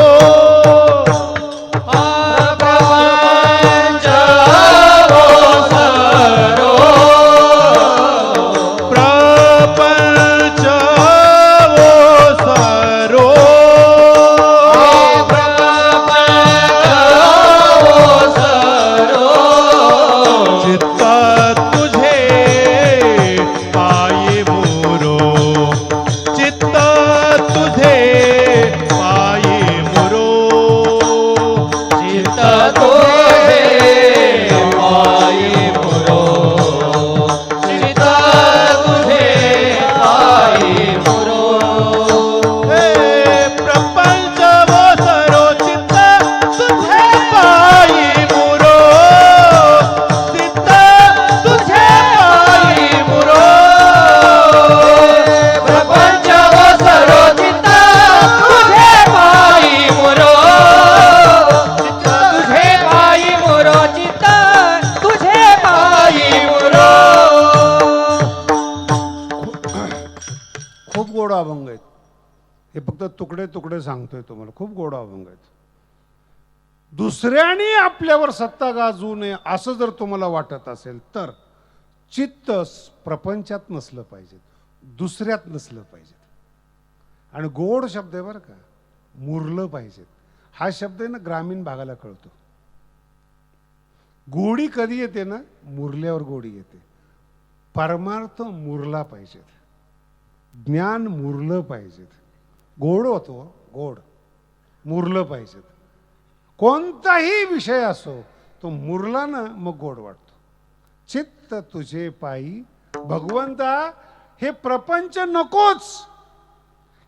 अभंग आहेत. हे फक्त तुकडे तुकडे सांगतोय तुम्हाला. खूप गोड अभंग आहेत. दुसऱ्याने आपल्यावर सत्ता गाजवू नये असं जर तुम्हाला वाटत असेल तर चित्त प्रपंचात नसलं पाहिजे, दुसऱ्यात नसलं पाहिजे. आणि गोड शब्द आहे बरं का, मुरलं पाहिजे. हा शब्द आहे ना, ग्रामीण भागाला कळतो. गोडी कधी येते ना, मुरल्यावर गोडी येते. परमार्थ मुरला पाहिजेत, ज्ञान मुरलं पाहिजेत, गोड होतो, गोड मुरलं पाहिजेत. कोणताही विषय असो तो मुरला ना मग गोड वाटतो. चित्त तुझे पायी भगवंता, हे प्रपंच नकोच.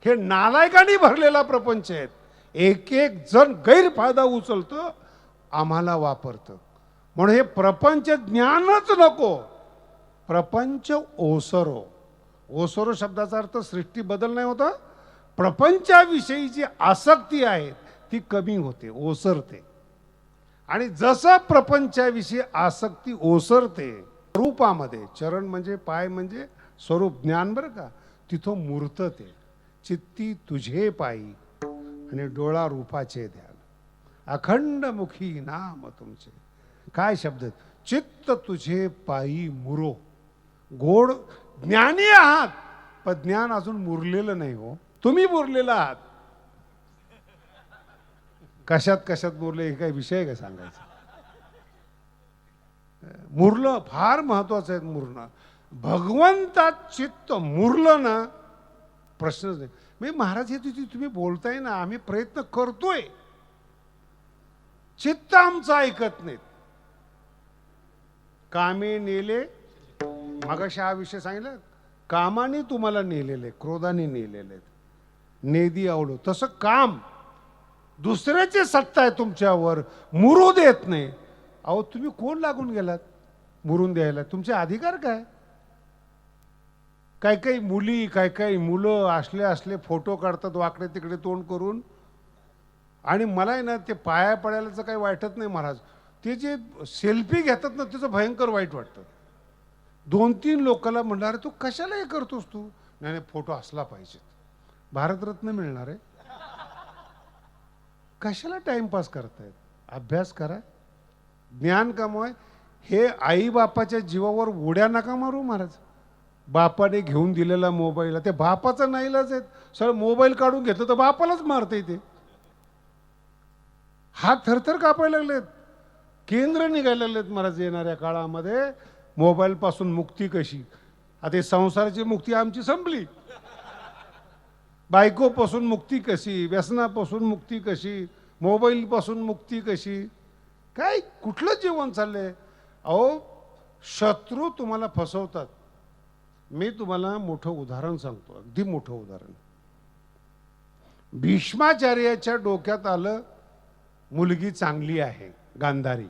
हे नालायकांनी भरलेला प्रपंच आहेत. एक एक जण गैरफायदा उचलतो, आम्हाला वापरतं. म्हणून हे प्रपंच ज्ञानच नको, प्रपंच ओसरो. ओसरो शब्दाचा अर्थ सृष्टी बदल नाही होता, प्रपंचाविषयीची आसक्ती आहे ती कमी होते, ओसरते. आणि जसं प्रपंचाविषयी आसक्ती ओसरते रूपामध्ये, चरण म्हणजे पाय म्हणजे स्वरूप ज्ञान बरं का, तिथं मूर्त ते. चित्ती तुझे पायी आणि डोळा रूपाचे ध्यान, अखंड मुखी नाम तुमचे. काय शब्द आहेत? चित्त तुझे पायी मुरो. गोड ज्ञानी आहात, पण ज्ञान अजून मुरलेलं नाही हो. तुम्ही मुरलेला आहात. कशात कशात मुरले हे काही विषय आहे का सांगायचा? मुरलं फार महत्वाचं आहे. मुरणं, भगवंतात चित्त मुरलं ना प्रश्नच नाही. मी महाराज हे तुम्ही बोलताय ना, आम्ही प्रयत्न करतोय, चित्त आमचं ऐकत नाहीत. कामे नेले, मगाशी हा विषय सांगितलं, कामाने तुम्हाला नेलेले, क्रोधाने नेलेले, नेदी आवडो. तसं काम दुसऱ्याची सत्ता आहे तुमच्यावर, मुरू देत नाही. अहो तुम्ही कोण लागून गेलात मुरून द्यायला? तुमचे अधिकार काय? काही काही मुली, काही काही मुलं असले असले फोटो काढतात वाकडे तिकडे तोंड करून. आणि मला आहे ना ते पाया पडायलाच काही वाटत नाही महाराज. ते जे सेल्फी घेतात ना त्याचं भयंकर वाईट वाटतं. 2-3 लोकांना म्हणणार, तू कशाला हे करतोस तू? नाही नाही, फोटो असला पाहिजे, भारतरत्न मिळणार आहे. कशाला टाइमपास करतायत? अभ्यास करा, ज्ञान कमवाय. हे आई बापाच्या जीवावर उड्या नका मारू महाराज. बापाने घेऊन दिलेला मोबाईल, ते बापाचा नाईलाज आहेत. सर मोबाईल काढून घेतलं तर बापालाच मारते ते. हात थरथर कापायला लागलेत. केंद्र निघायला लागलेत महाराज येणाऱ्या काळामध्ये. मोबाईल पासून मुक्ती कशी? आता संसाराची मुक्ती आमची संपली. बायकोपासून मुक्ती कशी? व्यसनापासून मुक्ती कशी? मोबाईल पासून मुक्ती कशी? काय कुठलं जीवन चाललंय? अहो शत्रू तुम्हाला फसवतात. मी तुम्हाला मोठं उदाहरण सांगतो, अगदी मोठं उदाहरण. भीष्माचार्याच्या डोक्यात आलं मुलगी चांगली आहे, गांधारी.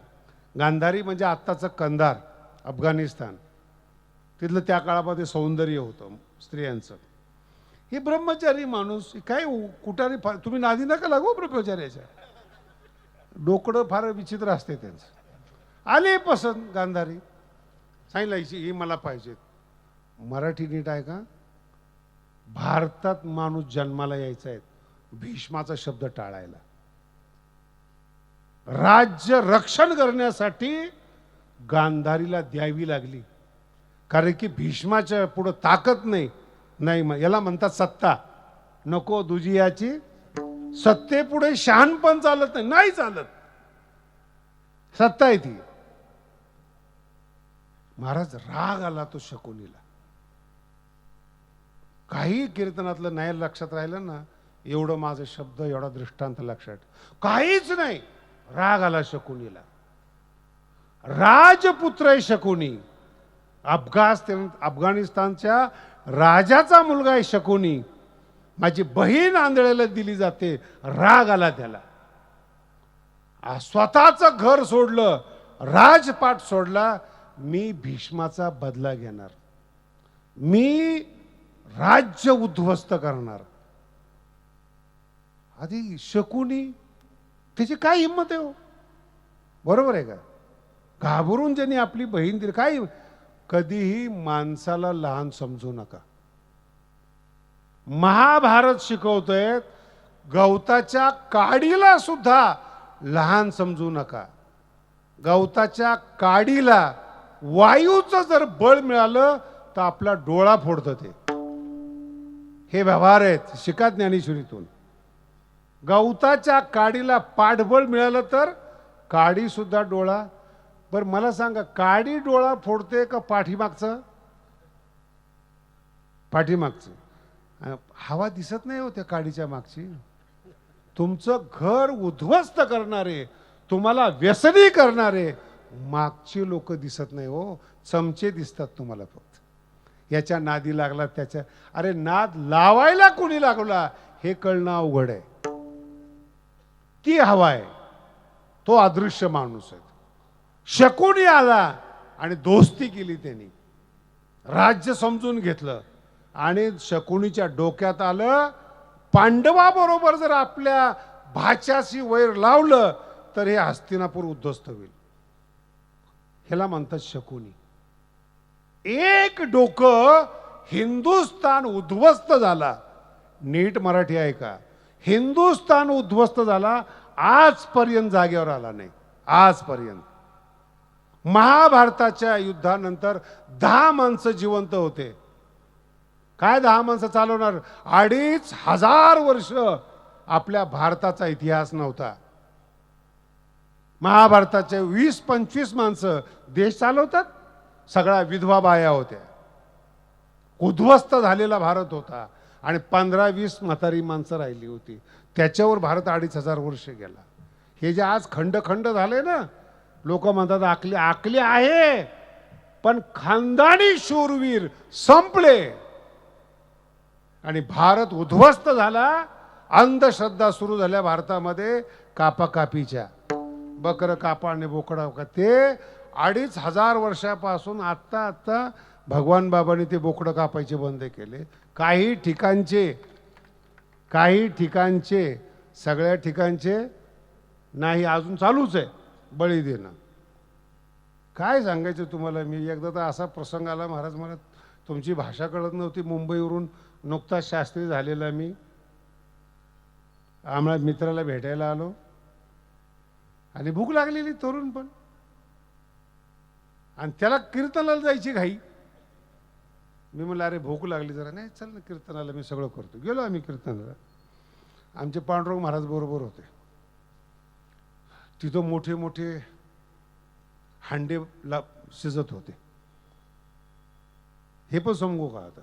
गांधारी म्हणजे आत्ताचं कंधार, अफगाणिस्तान. तिथलं त्या काळामध्ये सौंदर्य होतं स्त्रियांचं. हे ब्रह्मचारी माणूस काय कुठारी, तुम्ही नादी नका लागू ब्रह्मचार्याच्या. डोकडं फार विचित्र असते त्यांचं. आले पसंत गांधारी, सांगितलं ही मला पाहिजे. मराठी नीट आहे का? भारतात माणूस जन्माला यायचा आहे, भीष्माचा शब्द टाळायला. राज्य रक्षण करण्यासाठी गांधारीला द्यावी लागली, कारण की भीष्माच्या पुढे ताकद नाही. नाही याला म्हणतात सत्ता. नको दुजियाची सत्तेपुढे शहाणपण चालत नाही, नाही चालत. सत्ता आहे ती. महाराज राग आला तो शकुनीला. काही कीर्तनातलं नाही लक्षात राहिलं ना, एवढं माझं शब्द एवढा दृष्टांत लक्षात, काहीच नाही. राग आला शकुनीला. राजपुत्र आहे शकुनी, अफगाणिस्तानच्या राजाचा मुलगा आहे शकुनी. माझी बहीण आंधळ्याला दिली जाते. राग आला त्याला. स्वतःचं घर सोडलं, राजपाट सोडला. मी भीष्माचा बदला घेणार, मी राज्य उद्ध्वस्त करणार. आधी शकुनी, त्याची काय हिंमत आहे हो? बरोबर आहे का? घाबरून ज्यांनी आपली बहीण दिली. काय, कधीही माणसाला लहान समजू नका. महाभारत शिकवतोय, गवताच्या काडीला सुद्धा लहान समजू नका. गवताच्या काडीला वायूचं जर बळ मिळालं तर आपला डोळा फोडतं ते. हे व्यवहार आहेत, शिका ज्ञानेश्वरीतून. गवताच्या काडीला पाठबळ मिळालं तर काडी सुद्धा डोळा. बरं मला सांगा, काडी डोळा फोडते का पाठीमागचं? पाठीमागचं. हवा दिसत नाही हो त्या काडीच्या मागची. तुमचं घर उद्ध्वस्त करणारे, तुम्हाला व्यसनी करणारे मागची लोक दिसत नाही हो, चमचे दिसतात तुम्हाला फक्त. याच्या नादी लागला त्याच्या, अरे नाद लावायला कोणी लागला हे कळणं अवघड आहे. ती हवा आहे, तो अदृश्य माणूस आहे. शकुनी आला आणि दोस्ती केली त्यांनी, राज्य समजून घेतलं आणि शकुनीच्या डोक्यात आलं, पांडवाबरोबर जर आपल्या भाच्याशी वैर लावलं तर हे हस्तिनापूर उद्ध्वस्त होईल. ह्याला म्हणतात शकुनी. एक डोकं हिंदुस्थान उद्ध्वस्त झाला. नीट मराठी आहे का? हिंदुस्थान उद्ध्वस्त झाला, आजपर्यंत जागेवर आला नाही. आजपर्यंत महाभारताच्या युद्धानंतर 10 माणसं जिवंत होते. काय 10 माणसं चालवणार? 2500 वर्ष आपल्या भारताचा इतिहास नव्हता. महाभारताचे 20-25 माणसं देश चालवतात. सगळ्या विधवा बाया होत्या. उद्ध्वस्त झालेला भारत होता आणि 15-20 म्हातारी माणसं राहिली होती. त्याच्यावर भारत 2500 वर्ष गेला. हे जे आज खंड खंड झाले ना, लोक म्हणतात आकली आकली आहे, पण खानदानी शूरवीर संपले आणि भारत उद्ध्वस्त झाला. अंधश्रद्धा सुरू झाल्या भारतामध्ये, कापाकापीच्या. बकर कापा आणि बोकडा का, ते 2500 वर्षापासून आत्ता भगवान बाबांनी ते बोकडं कापायचे बंद केले. काही ठिकाणचे सगळ्या ठिकाणचे नाही, अजून चालूच आहे बळी देणं. काय सांगायचं तुम्हाला मी. एकदा तर असा प्रसंग आला, महाराज मला तुमची भाषा कळत नव्हती. मुंबईवरून नुकताच शास्त्री झालेला मी, आम्हाला मित्राला भेटायला आलो आणि भूक लागलेली, तरुण पण, आणि त्याला कीर्तनाला जायची घाई. मी म्हणलं अरे भूक लागली जरा. नाही चल ना कीर्तनाला, मी सगळं करतो. गेलो आम्ही कीर्तनाला. आमचे पांडुरंग महाराज बरोबर होते. तिथं मोठे मोठे हांडे शिजत होते. हे पण समजू का आता?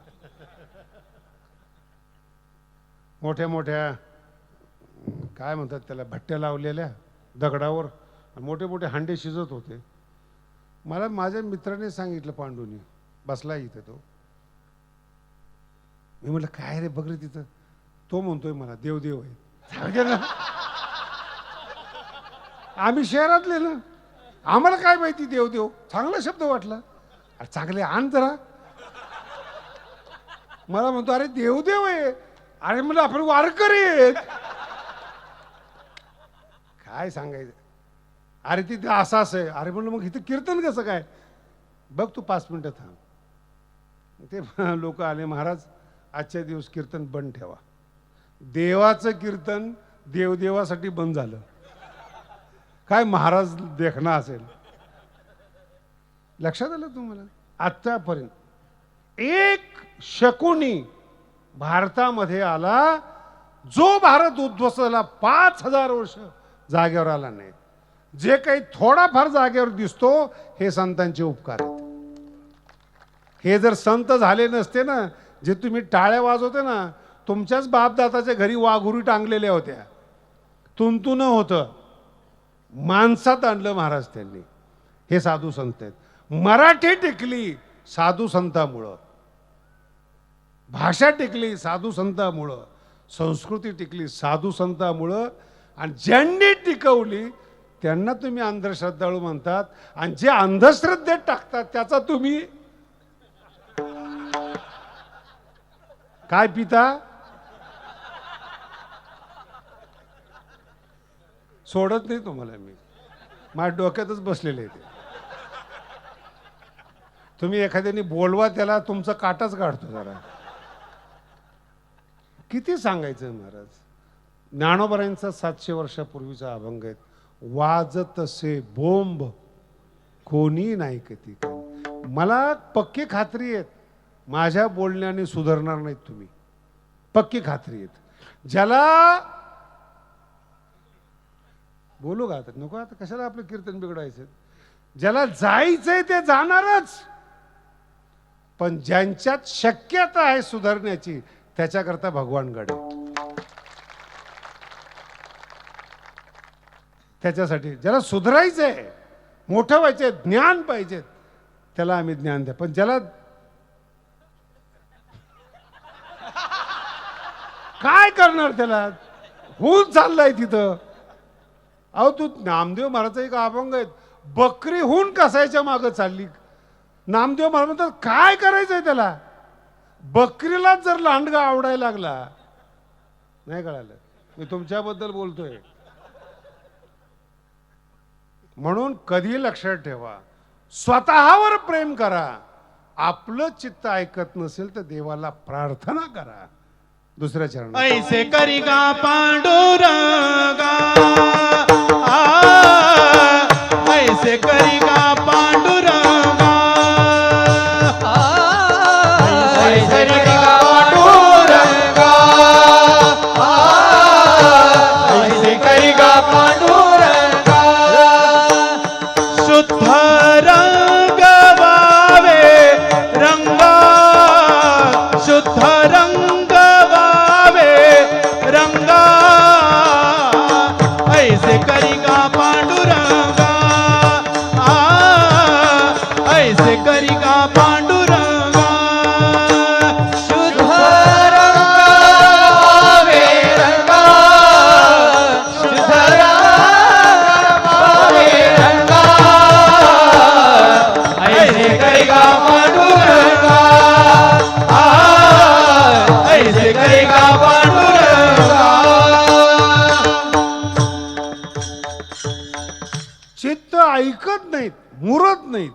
मोठ्या मोठ्या काय म्हणतात त्याला, भट्ट्या लावलेल्या दगडावर मोठे मोठे हांडे शिजत होते. मला माझ्या मित्राने सांगितलं, पांडूनी बसला इथं तो. मी म्हटलं काय रे बघ रे तिथं. तो म्हणतोय मला देवदेव आहे. ना आम्ही शहरातले ना, आम्हाला काय माहिती देवदेव. चांगला शब्द वाटला. अरे चांगले आण जरा. मला म्हणतो अरे देवदेव आहे. अरे म्हणलं आपण वारकरी आहेत. काय सांगायचं. अरे तिथे असं आहे. अरे म्हणलं मग इथं कीर्तन कसं काय? बघ तू 5 मिनिटं थांब. ते लोक आले, महाराज आजच्या दिवस कीर्तन बंद ठेवा. देवाचं कीर्तन देवदेवासाठी बंद झालं. काय महाराज देखणं असेल. लक्षात आलं तुम्हाला? आतापर्यंत एक शकुनी भारतामध्ये आला, जो भारत उद्ध्वस्त झाला. 5000 वर्ष जागेवर आला नाही. जे काही थोडाफार जागेवर दिसतो हे संतांचे उपकार आहेत. हे जर संत झाले नसते ना, जे तुम्ही टाळ्या वाजवते ना, तुमच्याच बापदाताच्या घरी वाघुरी टांगलेल्या होत्या. तुंतुन होतं, माणसात आणलं महाराज त्यांनी. हे साधू संत आहेत. मराठी टिकली साधू संतामुळं, भाषा टिकली साधू संतामुळं, संस्कृती टिकली साधू संतामुळं. आणि ज्यांनी टिकवली त्यांना तुम्ही अंधश्रद्धाळू म्हणतात, आणि जे अंधश्रद्धेत टाकतात त्याचा तुम्ही काय पिता? सोडत नाही तुम्हाला मी. माझ्या डोक्यातच बसलेले ते. तुम्ही एखाद्याने बोलवा त्याला, तुमचा काटाच काढतो जरा. किती सांगायचं महाराज. ज्ञानोबरांचा 700 वर्षापूर्वीचा अभंग आहे. वाजतसे बोंब कोणी नाही कधी. मला पक्की खात्री आहेत माझ्या बोलण्याने सुधारणार नाहीत तुम्ही. पक्की खात्री आहेत. ज्याला बोलू का आता? नको आता, कशाला आपलं कीर्तन बिघडायचं. ज्याला जायचंय ते जाणारच, पण ज्यांच्यात शक्यता आहे सुधारण्याची त्याच्याकरता भगवान गड आहे. त्याच्यासाठी ज्याला सुधारायचंय, मोठं व्हायचंय, ज्ञान पाहिजे, त्याला आम्ही ज्ञान द्या. पण ज्याला काय करणार, त्याला होऊन चाललाय तिथं. अहो तू नामदेव महाराज एक अभंग आहेत, बकरी होऊन कसायच्या मागं चालली. नामदेव महाराज म्हणतात काय करायचंय त्याला, बकरीलाच जर लांडगा आवडायला लागला. नाही कळालं, मी तुमच्याबद्दल बोलतोय. म्हणून कधी लक्षात ठेवा, स्वतःवर प्रेम करा. आपलं चित्त ऐकत नसेल तर देवाला प्रार्थना करा दुसऱ्या चरणात. ऐसे करिगा पांडुरंगा, ऐसे करिगा पांडुरंगा, ऐसे करिगा पांडुरंगा, ऐसे करिगा पांडुरंगा. शुद्ध रंग वावे रंगा, शुद्ध रंग वावे रंगा, ऐसे करिगा पांडुरंगा, ऐसे करिगा पांडुरंगा. शुद्ध रंग वावे रंगा, शुद्ध रंग वावे रंगा, ऐसे करिगा पांडुरंगा, ऐसे करिगा पांडुरंगा. चित्त ऐकत नाहीत, मुरत नाहीत.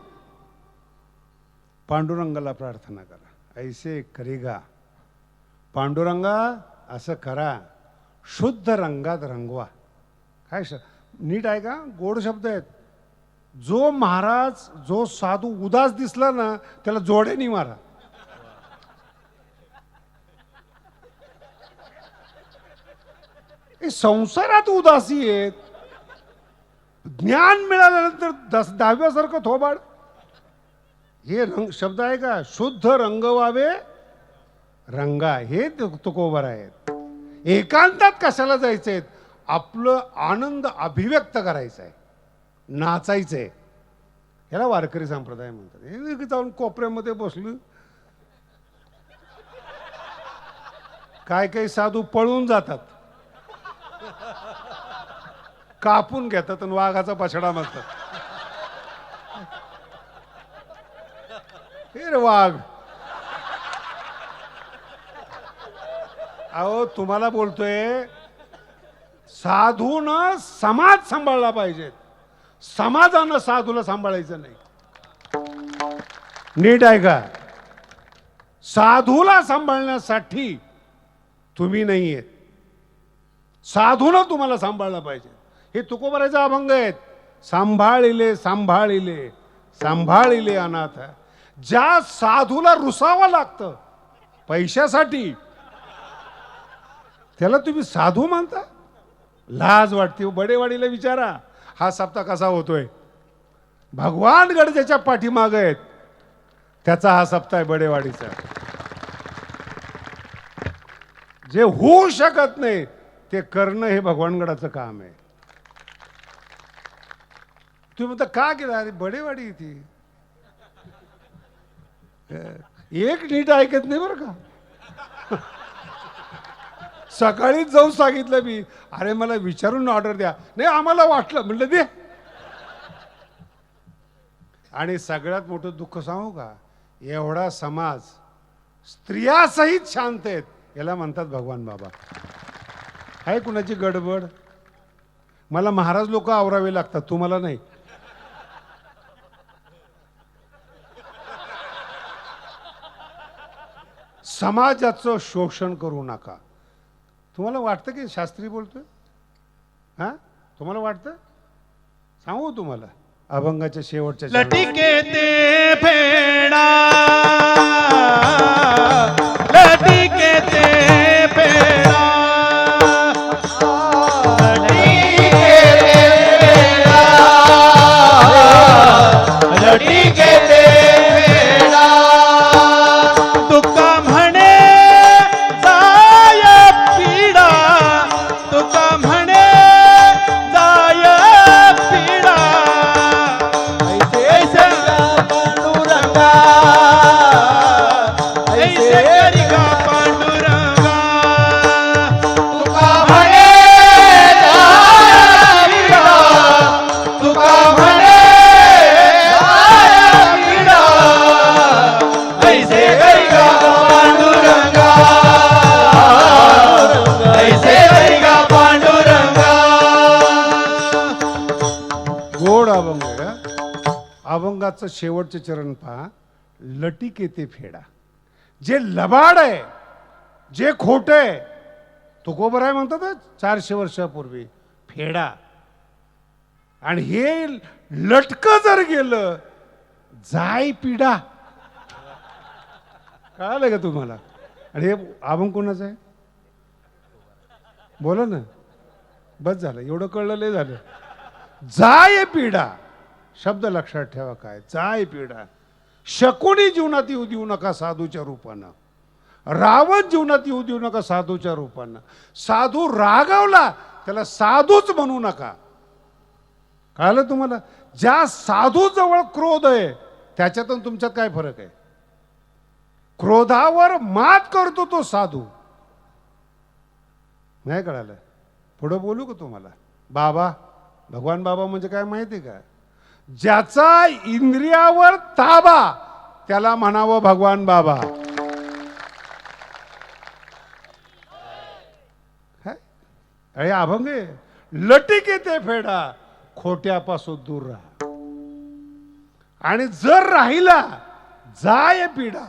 पांडुरंगाला प्रार्थना करा, ऐसे करिगा पांडुरंगा, असं करा, शुद्ध रंगात रंगवा. काय नीट आहे का, गोड शब्द आहेत. जो महाराज, जो साधू उदास दिसला ना त्याला जोड्यानी मारा. हे संसारात उदासी आहेत, ज्ञान मिळाल्यानंतर 10व्यासारखं थोबाड. हे रंग शब्द आहे का, शुद्ध रंग व्हावे रंगा, हे तुकोबर आहेत. एकांतात कशाला जायचंय, आपलं आनंद अभिव्यक्त करायचा आहे, नाचायचंय. याला वारकरी संप्रदाय म्हणतात. हे जाऊन कोपऱ्यामध्ये बसलो, काय काही साधू पळून जातात, कापून घेतात आणि वाघाचा पछडा म्हणतात. हे रे वाघ, अहो तुम्हाला बोलतोय, साधूनं समाज सांभाळला पाहिजे, समाजानं साधूला सांभाळायचं नाही. नीट आहे का, साधूला सांभाळण्यासाठी तुम्ही नाही आहेत, साधूनं तुम्हाला सांभाळलं पाहिजे. हे तुकोबाराचा अभंग आहेत. सांभाळिले सांभाळिले सांभाळिले अनाथ. ज्या साधूला रुसावं लागतं पैशासाठी, त्याला तुम्ही साधू मानता? लाज वाटते. बडेवाडीला विचारा हा सप्ताह कसा होतोय. भगवान गड ज्याच्या पाठीमाग आहेत त्याचा हा सप्ताह आहे बडेवाडीचा. जे होऊ शकत नाही ते करणं हे भगवानगडाचं काम आहे. तुम्ही म्हणता का केलं, अरे बडेवाडी ती एक नीट ऐकत नाही बरं का. सकाळीच जाऊन सांगितलं मी, अरे मला विचारून ऑर्डर द्या. नाही आम्हाला वाटलं, म्हटलं दे. आणि सगळ्यात मोठं दुःख सांगू का, एवढा समाज स्त्रिया सहित शांत आहेत, याला म्हणतात भगवान बाबा. आहे कुणाची गडबड? मला महाराज लोक आवरावे लागतात, तुम्हाला नाही. समाजाचं शोषण करू नका. तुम्हाला वाटतं की शास्त्री बोलतोय? हा तुम्हाला वाटतं? सांगू तुम्हाला अभंगाच्या शेवटच्या लटिके ते फेडा, लटिके ते फेडा, लटिके ते फेडा, ऐसे करी गा पांडुरंगा तुका म्हणे जाया विडा, तुका म्हणे जाया विडा, ऐसे करी गा पांडुरंगा, ऐसे करी गा पांडुरंगा. गोड अभंग आहे हा. अभंगाचं शेवटचे चरण पहा. लटिके ते फेडा. जे लबाड आहे, जे खोट आहे, तुकोबर आहे म्हणतात ना 400 वर्षापूर्वी, फेडा. आणि हे लटक जर गेलं, जाय पिढा. कळालं का तुम्हाला? आणि हे अभंग कोणाचं आहे? बोला ना. बस झालं, एवढं कळलं लय झालं. जाय पिढा शब्द लक्षात ठेवा. काय जाय पिढा. शकुनी जीवनात येऊ देऊ नका साधूच्या रूपानं. रावण जीवनात येऊ देऊ नका साधूच्या रूपानं. साधू रागावला त्याला साधूच म्हणू नका. कळालं तुम्हाला? ज्या साधू जवळ क्रोध आहे त्याच्यातून तुमच्यात काय फरक आहे? क्रोधावर मात करतो तो साधू. नाही कळालं? पुढं बोलू का तुम्हाला? बाबा, भगवान बाबा म्हणजे काय माहिती का? ज्याचा इंद्रियावर ताबा त्याला म्हणावं भगवान बाबा. अरे अभंग आहे. लटिके ते फेडा, खोट्यापासून दूर राहा. आणि जर राहिला जाय पिढा,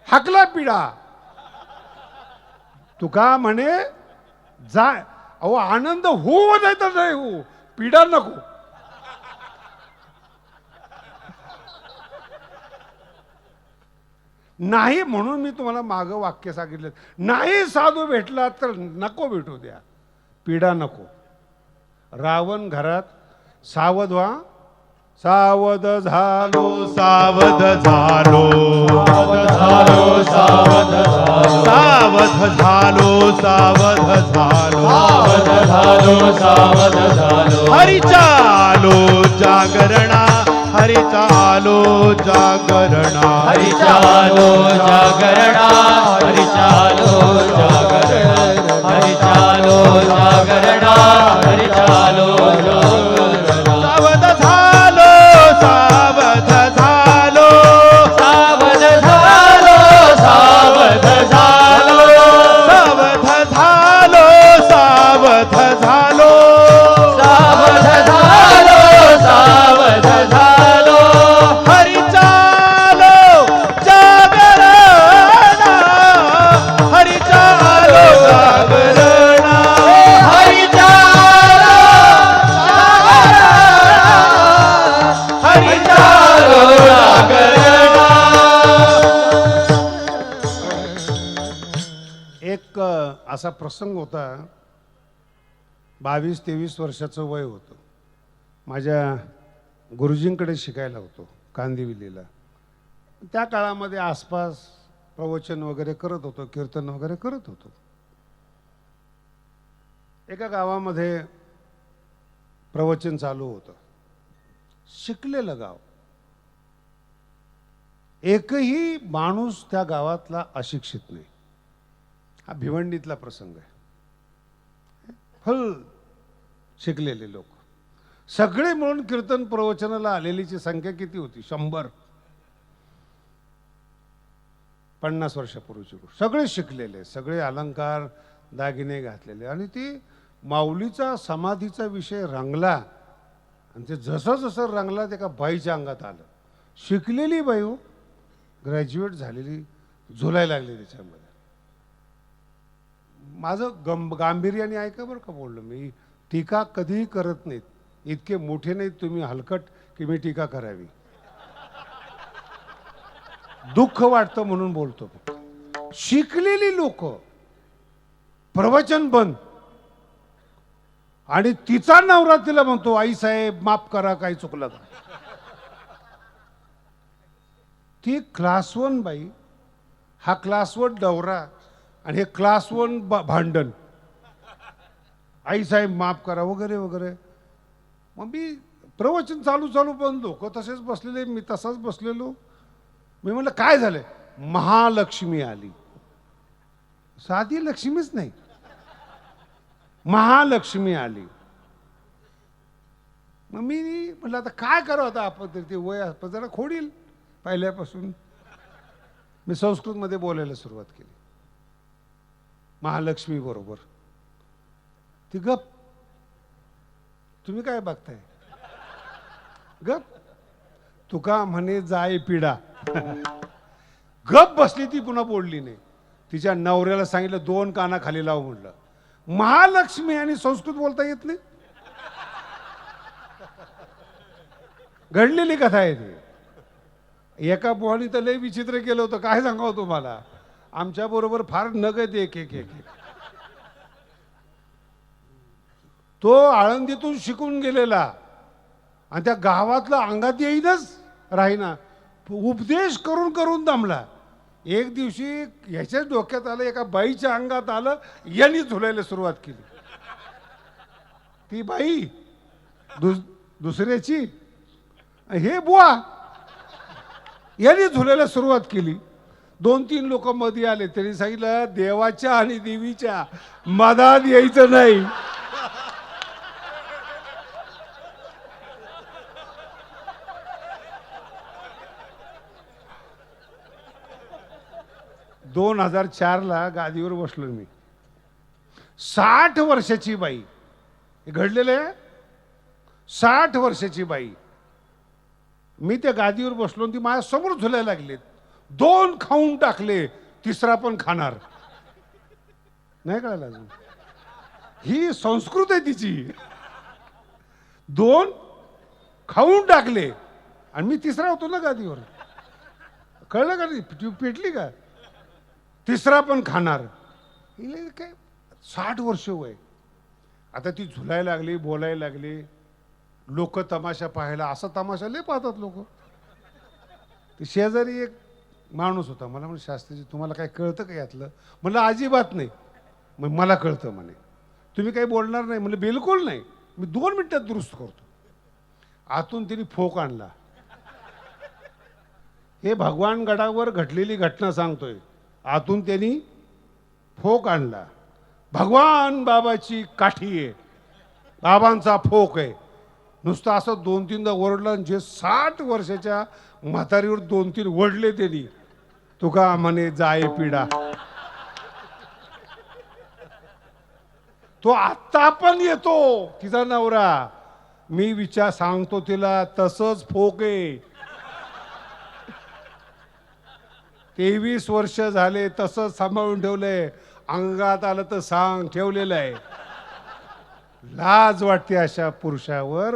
हाकला पिढा. तुका म्हणे जाय. अहो आनंद होऊ नाही तर नाही होऊ, पिढा नको. नाही म्हणून मी तुम्हाला मागं वाक्य सांगितलं. नाही साधू भेटला तर नको भेटू द्या, पिढा नको. रावण घरात सावध व्हा. सावध झालो, सावध झालो, सावध झालो, सावध झालो, सावध झालो, सावध झालो, सावध झालो, सावध झालो. हरीचा आलो जागरणा, हरीचा आलो जागरणा, हरीचा आलो जागरणा, हरीचा आलो जागरणा, हरीचा आलो जागरणा, हरीचा आलो जागरणा. सावध झालो, सावध झालो, सावध झालो, सावध झालो, सावध झालो, सावध झालो, सावध झालो, सावध झालो. हरीचा आलो जागरणा, हरीचा आलो जागरणा, हरीचा आलो, हरीचा आलो जागरणा. एक असा प्रसंग होता. 22-23 वर्षाचं वय होतं. माझ्या गुरुजींकडे शिकायला होतो कांदिवलीला. त्या काळामध्ये आसपास प्रवचन वगैरे करत होतो, कीर्तन वगैरे करत होतो. एका गावामध्ये प्रवचन चालू होतं. शिकलेलं गाव. एकही माणूस त्या गावातला अशिक्षित नाही. हा भिवंडीतला प्रसंग आहे. फुल शिकलेले लोक सगळे मिळून कीर्तन प्रवचनाला आलेलीची संख्या किती होती? 100. 50 वर्षापूर्वीची गोष्ट. सगळे शिकलेले, सगळे अलंकार दागिने घातलेले. आणि ती माऊलीचा समाधीचा विषय रंगला. आणि ते जसं जसं रंगला ते एका बाईच्या अंगात आलं. शिकलेली बाई हो, ग्रॅज्युएट झालेली, झुलायला लागली त्याच्यामध्ये. माझं गांभीर्याने ऐका बरं का बोललो मी. टीका कधीही करत नाहीत. इतके मोठे नाहीत तुम्ही हलकट की मी टीका करावी. दुःख वाटतं म्हणून बोलतो. शिकलेली लोक, प्रवचन बंद. आणि तिचा नवरा तिला म्हणतो, आई साहेब माफ करा, काही चुकलं का. ती क्लास 1 बाई, हा क्लास 1 डवरा, आणि हे क्लास 1 भांडण. आई साहेब माफ करा वगैरे वगैरे. मग मी प्रवचन चालू चालू बंद. लोक तसेच बसलेले, मी तसाच बसलेलो. मी म्हटलं काय झालं? महालक्ष्मी आली. साधी लक्ष्मीच नाही, महालक्ष्मी आली. मग मी म्हटलं आता काय करावं, आता आपण तर ते वय आपण जरा खोडील पहिल्यापासून. मी संस्कृतमध्ये बोलायला सुरुवात केली महालक्ष्मी बरोबर. ती गप. तुम्ही काय बघताय? गप. तुका म्हणे जाय पिढा. गप बसली ती, पुन्हा बोलली नाही. तिच्या नवऱ्याला सांगितलं 2 काना खाली लाव म्हणलं. महालक्ष्मी आणि संस्कृत बोलता येत नाही. घडलेली कथा आहे ती. एका पोहानी तर लय विचित्र केलं होतं, काय सांगावं तुम्हाला. आमच्या बरोबर फार नग आहेत एक एक एक एक. तो आळंदीतून शिकून गेलेला आणि त्या गावातलं अंगात येईनच राहीना. उपदेश करून करून दमला. एक दिवशी ह्याच्याच डोक्यात आलं, एका बाईच्या अंगात आलं, यांनी झुलायला सुरुवात केली. ती बाई दुसऱ्याची, हे बुवा यांनी झुलायला सुरुवात केली. 2-3 लोक मध्ये आले. त्यांनी सांगितलं देवाच्या आणि देवीच्या मधात यायचं नाही. ...2004ला गादीवर बसलो मी. 60 वर्षाची बाई. हे घडलेलं आहे. 60 वर्षाची बाई. मी त्या गादीवर बसलो, ती माझ्या समोर झुलायला लागले. 2 खाऊन टाकले, तिसरा पण खाणार नाही. कळलं अजून? ही संस्कृत आहे तिची. 2 खाऊन टाकले आणि मी तिसरा होतो ना गादीवर. कळलं का? नाही पेटली का? तिसरा पण खाणार. काय 60 वर्ष वय. आता ती झुलायला लागली, बोलायला लागली. लोक तमाशा पाहायला, असा तमाशा लय पाहतात लोक. ते शेजारी एक माणूस होता. मला म्हणजे शास्त्रीजी तुम्हाला काय कळतं का यातलं? म्हणलं अजिबात नाही. मग मला कळतं म्हणे. तुम्ही काही बोलणार नाही? म्हणलं बिलकुल नाही, मी 2 मिनिटात दुरुस्त करतो. आतून तिने फोक आणला. हे भगवान गडावर घडलेली घटना सांगतोय. आतून त्यांनी फोक आणला. भगवान बाबाची काठी आहे, बाबांचा फोक आहे. नुसतं असं 2-3दा ओरडलं. जे 60 वर्षाच्या म्हातारीवर 2-3 वडले त्यांनी. तुका म्हणे जाय पिढा. तो आत्ता पण येतो तिचा नवरा. मी विचार सांगतो तिला, तसंच फोक आहे. 23 वर्ष झाले तसंच सांभाळून ठेवलंय. अंगात आलं तर सांग, ठेवलेलं आहे. लाज वाटते अशा पुरुषावर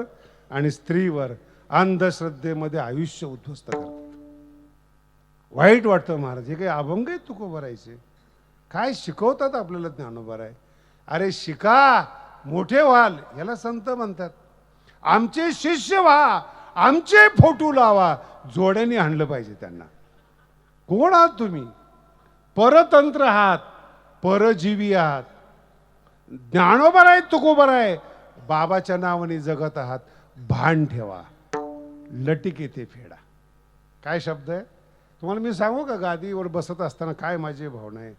आणि स्त्रीवर. अंधश्रद्धेमध्ये आयुष्य उद्ध्वस्त करतात. वाईट वाटतं महाराज. हे काही अभंग आहेत तुकोबारायचे? काय शिकवतात आपल्याला ज्ञानोबाराय? अरे शिका, मोठे व्हाल, याला संत म्हणतात. आमचे शिष्य व्हा, आमचे फोटो लावा. जोड्याने आणलं पाहिजे त्यांना. कोण आहात तुम्ही? परतंत्र आहात, परजीवी आहात. ज्ञानोबाराय तुकोबाराय बाबाच्या नावाने जगत आहात. भान ठेवा, लटिके ते फेडा. काय शब्द आहे तुम्हाला मी सांगू का? गादीवर बसत असताना काय माझी भावना आहे.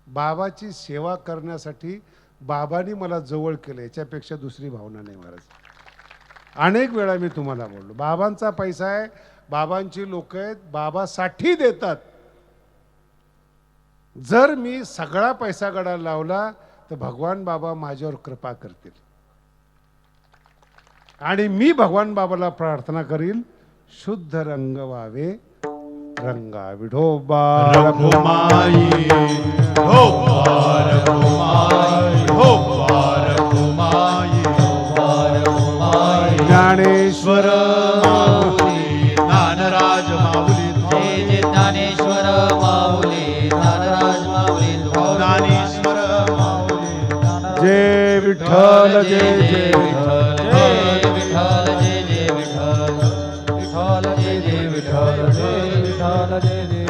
बाबाची सेवा करण्यासाठी बाबांनी मला जवळ केलं, याच्यापेक्षा दुसरी भावना नाही महाराज. अनेक वेळा मी तुम्हाला बोललो, बाबांचा पैसा आहे, बाबांची लोक आहेत, बाबासाठी देतात. जर मी सगळा पैसा गडाला लावला तर भगवान बाबा माझ्यावर कृपा करतील. आणि मी भगवान बाबाला प्रार्थना करील, शुद्ध रंग व्हावे रंगा विठोबा रघुमाई ज्ञानेश्वर ज्ञानराज माऊली जय ज्ञानेश्वर माऊली, ज्ञानराज माऊली, ज्ञानेश्वर माऊली. जय विठ्ठल जय जय विठ्ठल, जय विठ्ठल, जय जय विठ्ठल, विठ्ठल जय जय विठ्ठल, जय विठ्ठल जय जय.